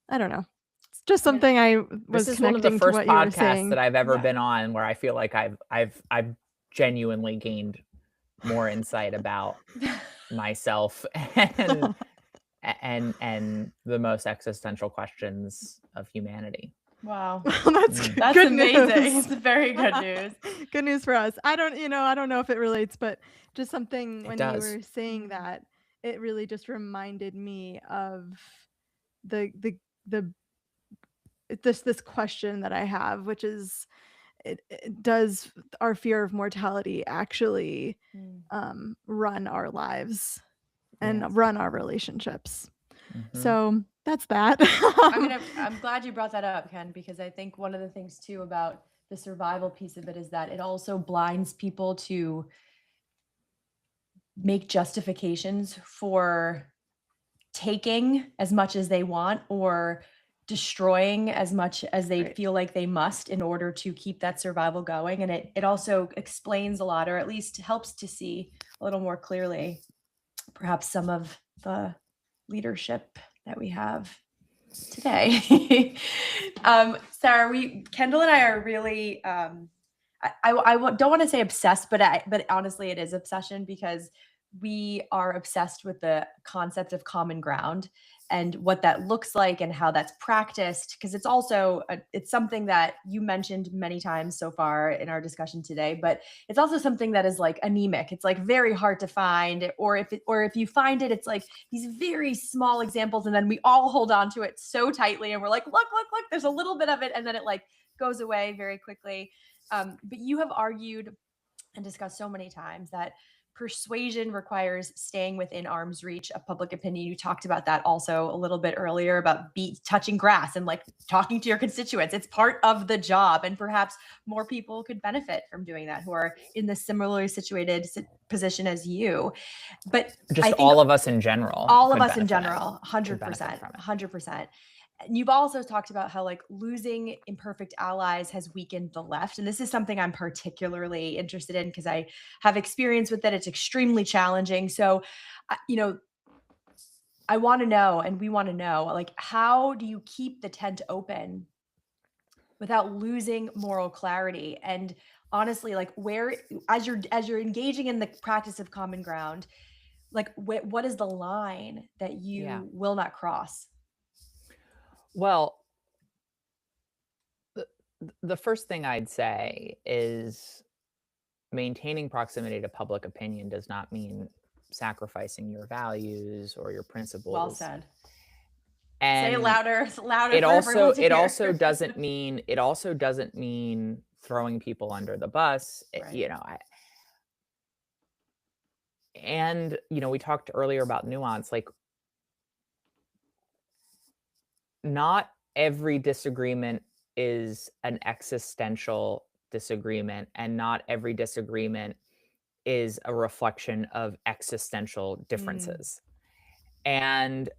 I don't know. It's just something I This was is one of the connecting to first what you were podcasts that saying. I've ever been on where I feel like I've genuinely gained more insight about myself and the most existential questions of humanity. Wow. Well, that's That's good amazing. news. It's very good news. Good news for us. I don't know if it relates, but just something It when you does. were saying that, it really just reminded me of the this question that I have, which is, does our fear of mortality actually run our lives and run our relationships? So that's that. I'm glad you brought that up, Ken, because I think one of the things too about the survival piece of it is that it also blinds people to make justifications for taking as much as they want or destroying as much as they Right. feel like they must in order to keep that survival going. And it also explains a lot, or at least helps to see a little more clearly perhaps some of the leadership that we have today. Sarah, Kendall and I are really, don't want to say obsessed, but honestly, it is obsession because we are obsessed with the concept of common ground and what that looks like and how that's practiced. Because it's also it's something that you mentioned many times so far in our discussion today, but it's also something that is like anemic. It's like very hard to find, or if you find it, it's like these very small examples, and then we all hold on to it so tightly, and we're like, look, there's a little bit of it, and then it like goes away very quickly. But you have argued and discussed so many times that persuasion requires staying within arm's reach of public opinion. You talked about that also a little bit earlier about touching grass and like talking to your constituents. It's part of the job, and perhaps more people could benefit from doing that who are in the similarly situated position as you. But Just I think all of us in general. all of could us in benefit. general, Could benefit 100%, from it. 100%. And you've also talked about how like losing imperfect allies has weakened the left. And this is something I'm particularly interested in because I have experience with it. It's extremely challenging. So, I want to know, and we want to know, like, how do you keep the tent open without losing moral clarity? And honestly, like, where, as you're engaging in the practice of common ground, Like, what is the line that you will not cross? Well, the first thing I'd say is maintaining proximity to public opinion does not mean sacrificing your values or your principles. Well said. And say it louder, louder. It for everyone to it hear. also doesn't mean throwing people under the bus. Right. You know, we talked earlier about nuance. Like, not every disagreement is an existential disagreement, and not every disagreement is a reflection of existential differences. And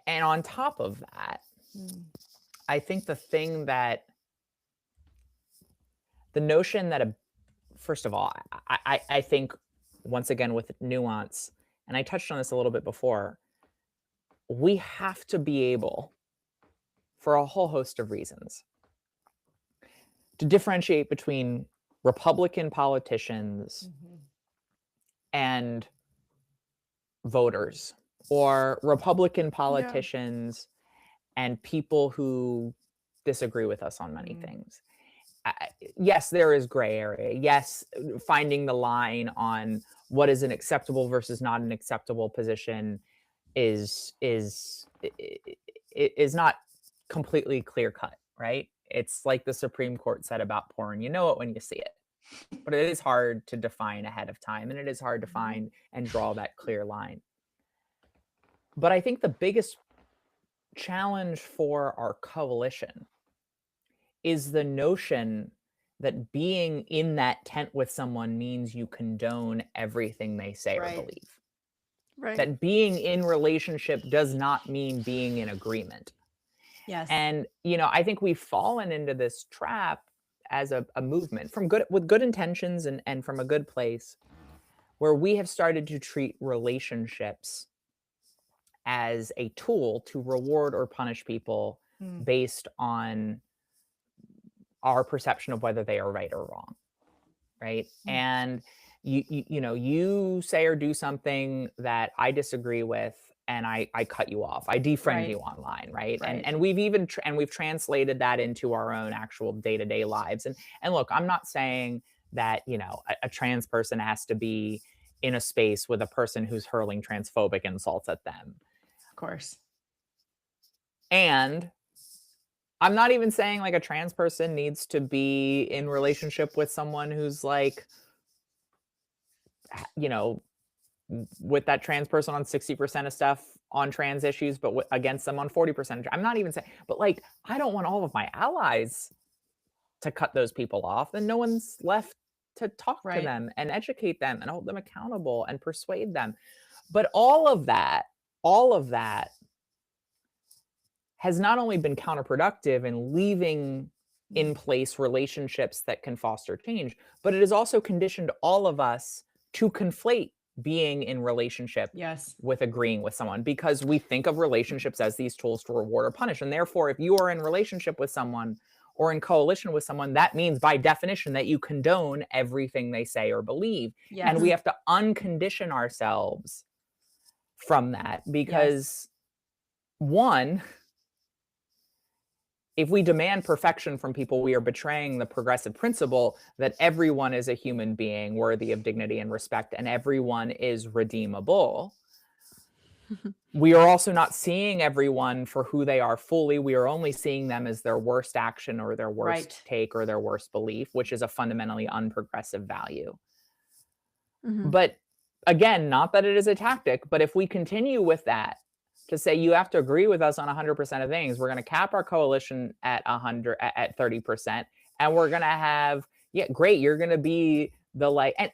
on top of that, I think the notion that first of all, I think, once again, with nuance, and I touched on this a little bit before, we have to be able, for a whole host of reasons, to differentiate between Republican politicians and voters, or Republican politicians and people who disagree with us on many things. Yes, there is gray area. Yes, finding the line on what is an acceptable versus not an acceptable position is not completely clear cut, right? It's like the Supreme Court said about porn. You know it when you see it. But it is hard to define ahead of time, and it is hard to find and draw that clear line. But I think the biggest challenge for our coalition is the notion that being in that tent with someone means you condone everything they say or believe. Right. That being in relationship does not mean being in agreement. Yes. And, I think we've fallen into this trap as a movement with good intentions and from a good place, where we have started to treat relationships as a tool to reward or punish people based on our perception of whether they are right or wrong, right? And you say or do something that I disagree with, and I cut you off. I defriend you online, right? And we've translated that into our own actual day-to-day lives. And look, I'm not saying that a trans person has to be in a space with a person who's hurling transphobic insults at them. Of course. And I'm not even saying like a trans person needs to be in relationship with someone who's like, with that trans person on 60% of stuff on trans issues, but against them on 40%. I'm not even saying, but like, I don't want all of my allies to cut those people off, and no one's left to talk to them and educate them and hold them accountable and persuade them. But all of that has not only been counterproductive in leaving in place relationships that can foster change, but it has also conditioned all of us to conflate being in relationship with agreeing with someone, because we think of relationships as these tools to reward or punish. And therefore, if you are in relationship with someone or in coalition with someone, that means by definition that you condone everything they say or believe. And we have to uncondition ourselves from that, because one, if we demand perfection from people, we are betraying the progressive principle that everyone is a human being worthy of dignity and respect, and everyone is redeemable. We are also not seeing everyone for who they are fully. We are only seeing them as their worst action or their worst take or their worst belief, which is a fundamentally unprogressive value. But again, not that it is a tactic, but if we continue with that, to say you have to agree with us on 100% of things, we're going to cap our coalition at 30%, and we're going to have, great, you're going to be the and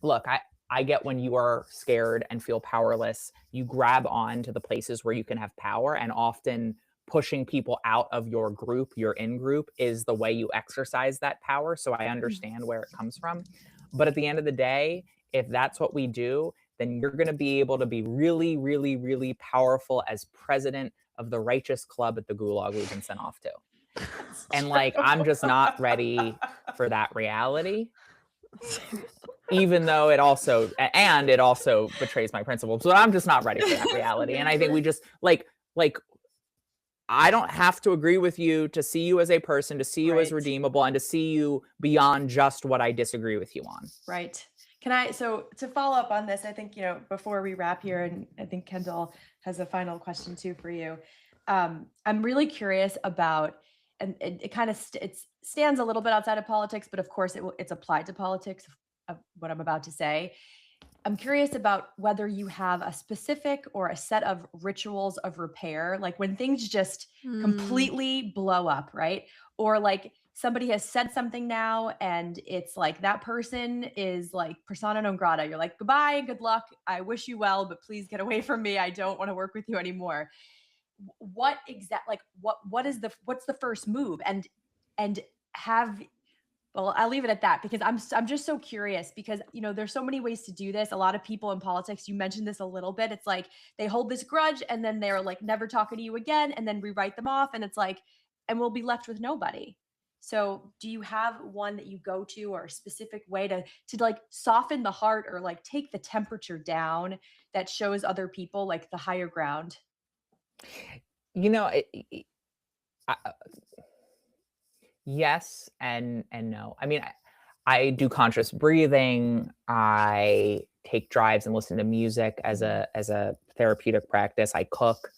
look, I get when you are scared and feel powerless, you grab on to the places where you can have power, and often pushing people out of your group, your in-group, is the way you exercise that power. So I understand where it comes from. But at the end of the day, if that's what we do, then you're going to be able to be really, really, really powerful as president of the righteous club at the gulag we've been sent off to. And like, I'm just not ready for that reality. even though it also betrays my principles. So I'm just not ready for that reality. And I think we just like I don't have to agree with you to see you as a person, to see you as redeemable, and to see you beyond just what I disagree with you on. Right. So to follow up on this, I think, before we wrap here, and I think Kendall has a final question too for you. I'm really curious about, and it kind of it stands a little bit outside of politics, but of course it's applied to politics of what I'm about to say. I'm curious about whether you have a specific or a set of rituals of repair, like when things just completely blow up, right? Or like somebody has said something now and it's like that person is like persona non grata. You're like, goodbye, good luck. I wish you well, but please get away from me. I don't want to work with you anymore. What's the first move? And well, I'll leave it at that because I'm just so curious because, there's so many ways to do this. A lot of people in politics, you mentioned this a little bit. It's like they hold this grudge and then they're like never talking to you again and then rewrite them off. And it's like, and we'll be left with nobody. So do you have one that you go to or a specific way to like soften the heart or like take the temperature down that shows other people like the higher ground? Yes and no. I mean, I do conscious breathing. I take drives and listen to music as a therapeutic practice. I cook,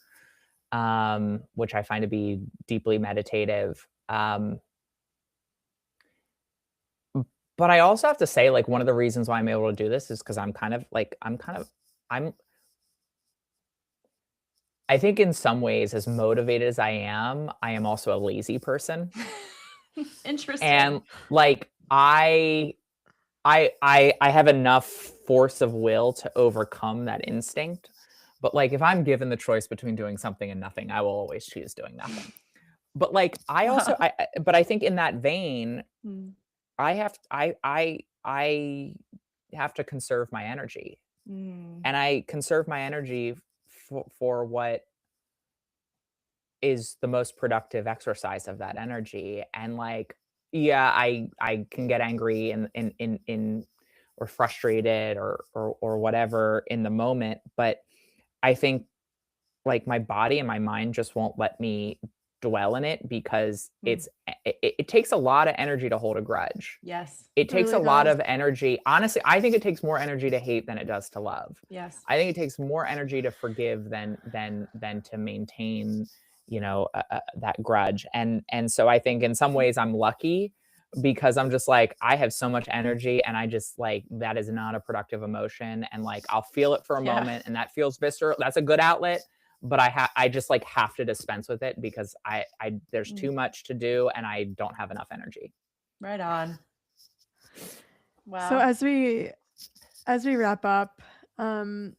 which I find to be deeply meditative. But I also have to say, like, one of the reasons why I'm able to do this is because I think in some ways, as motivated as I am also a lazy person. Interesting. And like I have enough force of will to overcome that instinct. But like if I'm given the choice between doing something and nothing, I will always choose doing nothing. But like I also but I think in that vein, I have to conserve my energy. And I conserve my energy for what is the most productive exercise of that energy. And like, yeah, I can get angry in or frustrated or whatever in the moment, but I think like my body and my mind just won't let me dwell in it because it takes a lot of energy to hold a grudge. Yes. It takes a lot of energy. Honestly, I think it takes more energy to hate than it does to love. Yes. I think it takes more energy to forgive than to maintain, that grudge. And so I think in some ways I'm lucky because I'm just like, I have so much energy and I just like, that is not a productive emotion. And like, I'll feel it for a moment and that feels visceral. That's a good outlet. But I just like have to dispense with it because there's too much to do and I don't have enough energy. Right on. Wow. So as we wrap up, we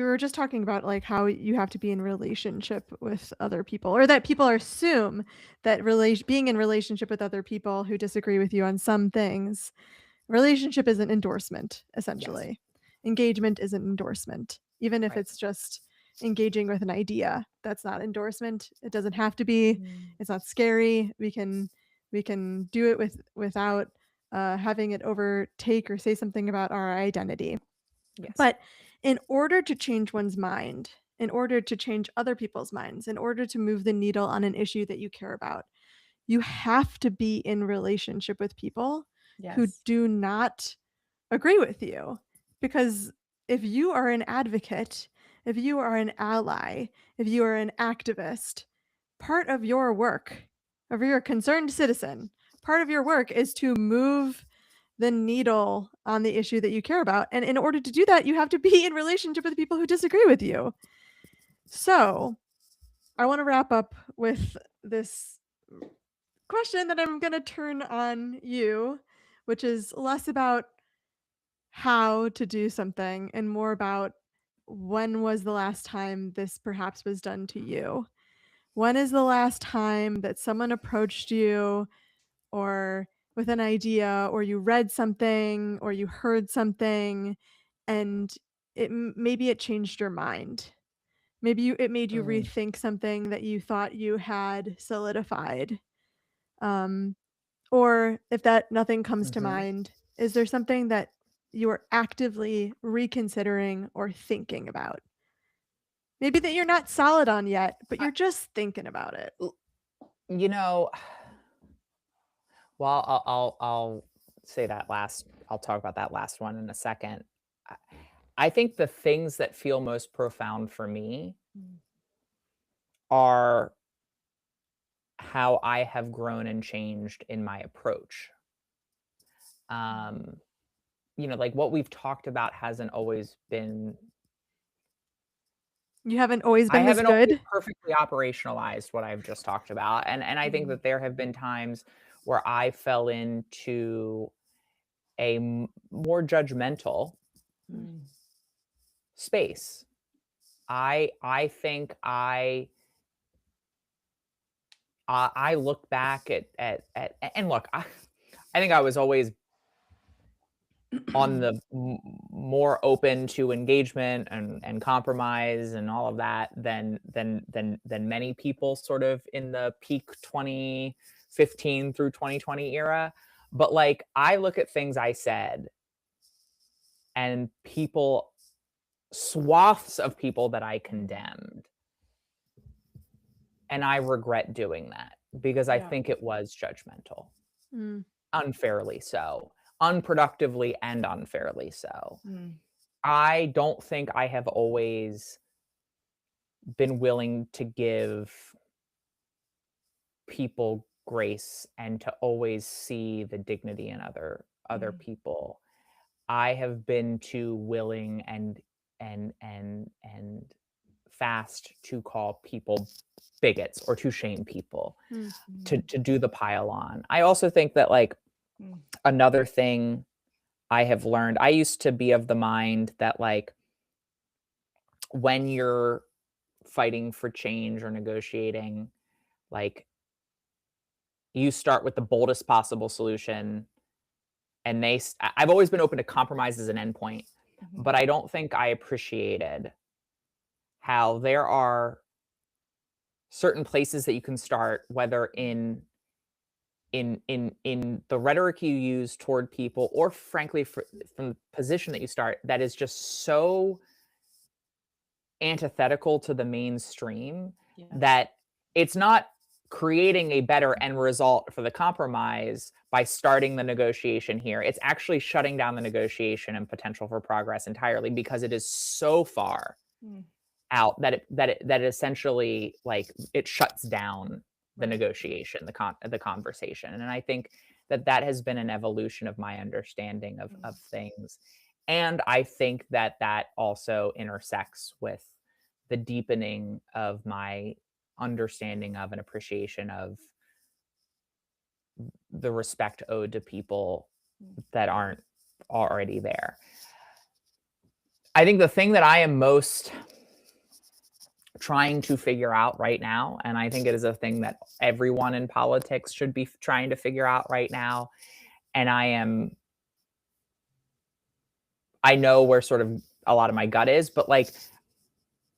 were just talking about like how you have to be in relationship with other people, or that people assume that being in relationship with other people who disagree with you on some things, relationship is an endorsement, essentially. Yes. Engagement is an endorsement, even if it's just engaging with an idea. That's not endorsement. It doesn't have to be. It's not scary. We can do it without having it overtake or say something about our identity. Yes. But in order to change one's mind, in order to change other people's minds, in order to move the needle on an issue that you care about, you have to be in relationship with people who do not agree with you. Because if you are an advocate, if you are an ally, if you are an activist, part of your work, if you're a concerned citizen, part of your work is to move the needle on the issue that you care about. And in order to do that, you have to be in relationship with people who disagree with you. So I want to wrap up with this question that I'm going to turn on you, which is less about how to do something and more about when was the last time this perhaps was done to you? When is the last time that someone approached you or with an idea, or you read something or you heard something and maybe it changed your mind? Maybe it made you rethink something that you thought you had solidified. Or if that nothing comes to mind, Is there something that you are actively reconsidering or thinking about? Maybe that you're not solid on yet, but I you're just thinking about it. you know, well, I'll say that last I'll talk about that last one in a second. I I think the things that feel most profound for me Mm. are how I have grown and changed in my approach. Um, like what we've talked about hasn't always been You haven't always I been this haven't always good? perfectly operationalized what I've just talked about, and I think Mhm. that there have been times where I fell into a more judgmental Mm. space. I think I look back at and look, I think I was always on the more open to engagement and compromise and all of that than many people sort of in the peak 2015 through 2020 era. But like I look at things I said and people swaths of people that I condemned, and I regret doing that because I Yeah. think it was judgmental, Mm. unfairly so, unproductively and unfairly so. Mm. I don't think I have always been willing to give people grace and to always see the dignity in other Mm. people. I have been too willing and fast to call people bigots or to shame people, Mm. to do the pile on. I also think that like Mm. another thing I have learned, I used to be of the mind that like when you're fighting for change or negotiating, like you start with the boldest possible solution and I've always been open to compromise as an endpoint, Mhm. but I don't think I appreciated how there are certain places that you can start, whether in the rhetoric you use toward people or frankly from the position that you start that is just so antithetical to the mainstream Yes. that it's not creating a better end result for the compromise by starting the negotiation here. It's actually shutting down the negotiation and potential for progress entirely because it is so far Mm. out that it essentially like it shuts down the Right. negotiation, the conversation. And I think that has been an evolution of my understanding of things. And I think that also intersects with the deepening of my understanding of and appreciation of the respect owed to people Mm. that aren't already there. I think the thing that I am most trying to figure out right now, and I think it is a thing that everyone in politics should be trying to figure out right now, and I know where sort of a lot of my gut is, but like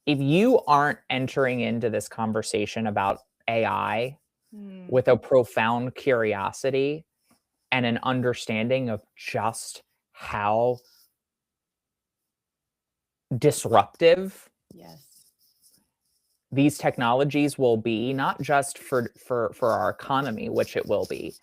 if you aren't entering into this conversation about AI Mm. with a profound curiosity and an understanding of just how disruptive Yes. these technologies will be, not just for our economy, which it will be,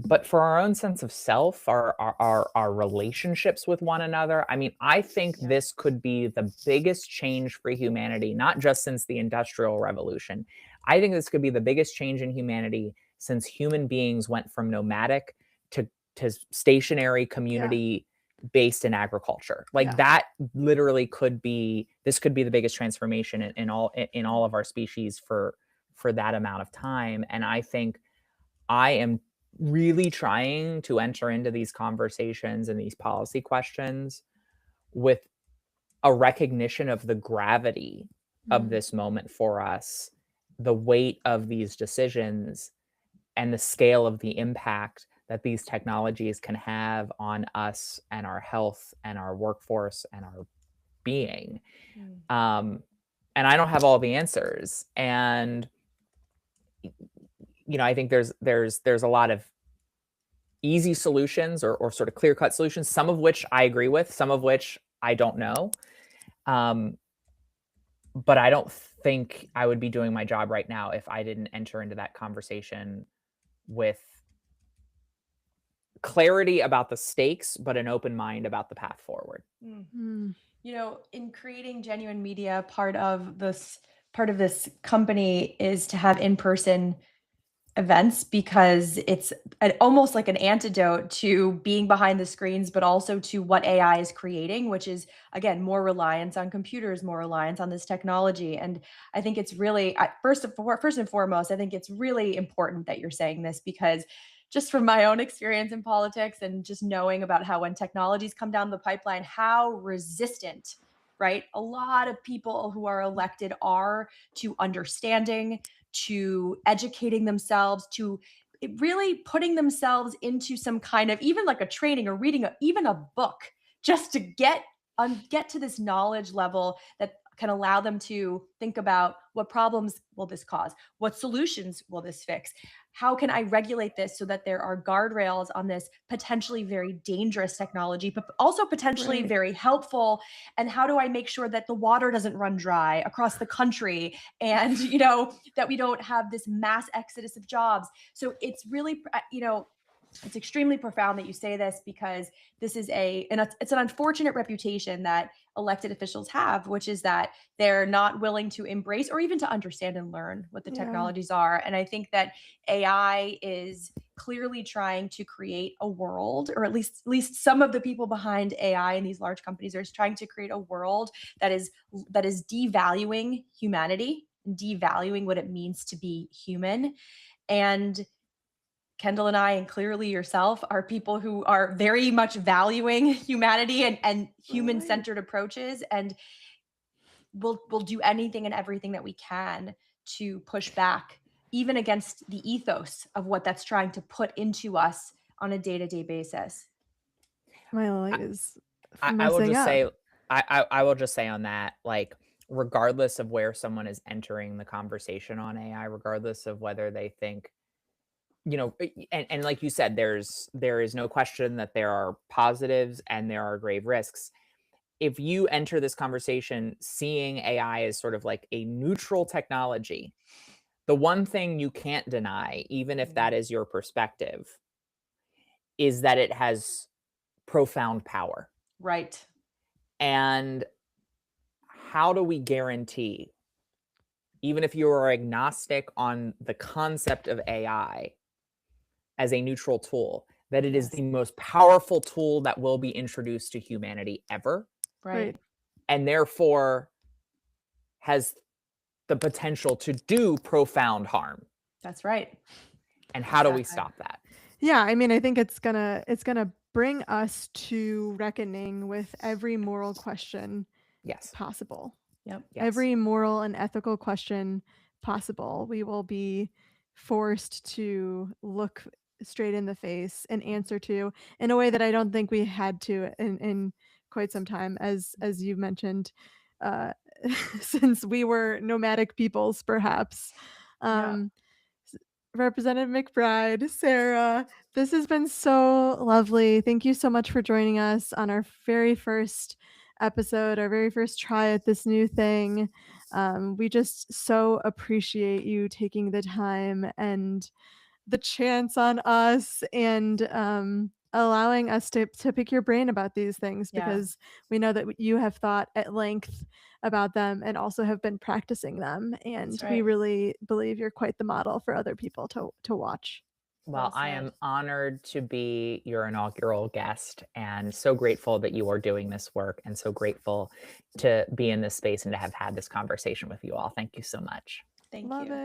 but for our own sense of self, our relationships with one another. I mean, I think Yeah. this could be the biggest change for humanity, not just since the Industrial Revolution. I think this could be the biggest change in humanity since human beings went from nomadic to stationary Yeah. community based in agriculture. Like Yeah. that literally could be this could be the biggest transformation in all of our species for that amount of time. And I think I am really trying to enter into these conversations and these policy questions with a recognition of the gravity of Mm. this moment for us, the weight of these decisions, and the scale of the impact that these technologies can have on us and our health and our workforce and our being. Mm. And I don't have all the answers. And I think there's a lot of easy solutions or sort of clear-cut solutions, some of which I agree with, some of which I don't know. But I don't think I would be doing my job right now if I didn't enter into that conversation with clarity about the stakes, but an open mind about the path forward. Mm. You know, in creating genuine media, part of this company is to have in-person events, because it's almost like an antidote to being behind the screens, but also to what AI is creating, which is, again, more reliance on computers, more reliance on this technology. And I think it's really, first and foremost, I think it's really important that you're saying this, because just from my own experience in politics and just knowing about how when technologies come down the pipeline, how resistant, right, a lot of people who are elected are to understanding, to educating themselves, to really putting themselves into some kind of, even like a training or reading even a book, just to get to this knowledge level that can allow them to think about, what problems will this cause? What solutions will this fix? How can I regulate this so that there are guardrails on this potentially very dangerous technology, but also potentially Right. very helpful? And how do I make sure that the water doesn't run dry across the country, and that we don't have this mass exodus of jobs? So it's really, it's extremely profound that you say this, because this is it's an unfortunate reputation that elected officials have, which is that they're not willing to embrace or even to understand and learn what the Yeah. technologies are. And I think that AI is clearly trying to create a world, or at least some of the people behind AI in these large companies are trying to create a world that is devaluing humanity and devaluing what it means to be human. And Kendall and I, and clearly yourself, are people who are very much valuing humanity and human-centered approaches, and we'll do anything and everything that we can to push back, even against the ethos of what that's trying to put into us on a day-to-day basis. My light is I will messing just up. say, I will just say on that, like, regardless of where someone is entering the conversation on AI, regardless of whether they think, and like you said, there is no question that there are positives and there are grave risks. If you enter this conversation seeing AI as sort of like a neutral technology, the one thing you can't deny, even if that is your perspective, is that it has profound power. Right. And how do we guarantee, even if you are agnostic on the concept of AI as a neutral tool, that it is the most powerful tool that will be introduced to humanity ever? Right. And therefore has the potential to do profound harm. That's right. And how do we stop that? Yeah, I mean, I think it's gonna bring us to reckoning with every moral question Yes. possible. Yep. Yes. Every moral and ethical question possible. We will be forced to look straight in the face and answer to, in a way that I don't think we had to in quite some time, as you mentioned, uh, since we were nomadic peoples, perhaps. Um, Representative McBride, Sarah, this has been so lovely. Thank you so much for joining us on our very first episode, our very first try at this new thing. We just so appreciate you taking the time and the chance on us, and allowing us to pick your brain about these things, because we know that you have thought at length about them and also have been practicing them, and we really believe you're quite the model for other people to watch. Well, I am honored to be your inaugural guest, and so grateful that you are doing this work, and so grateful to be in this space and to have had this conversation with you all. Thank you so much. Thank Love you. it.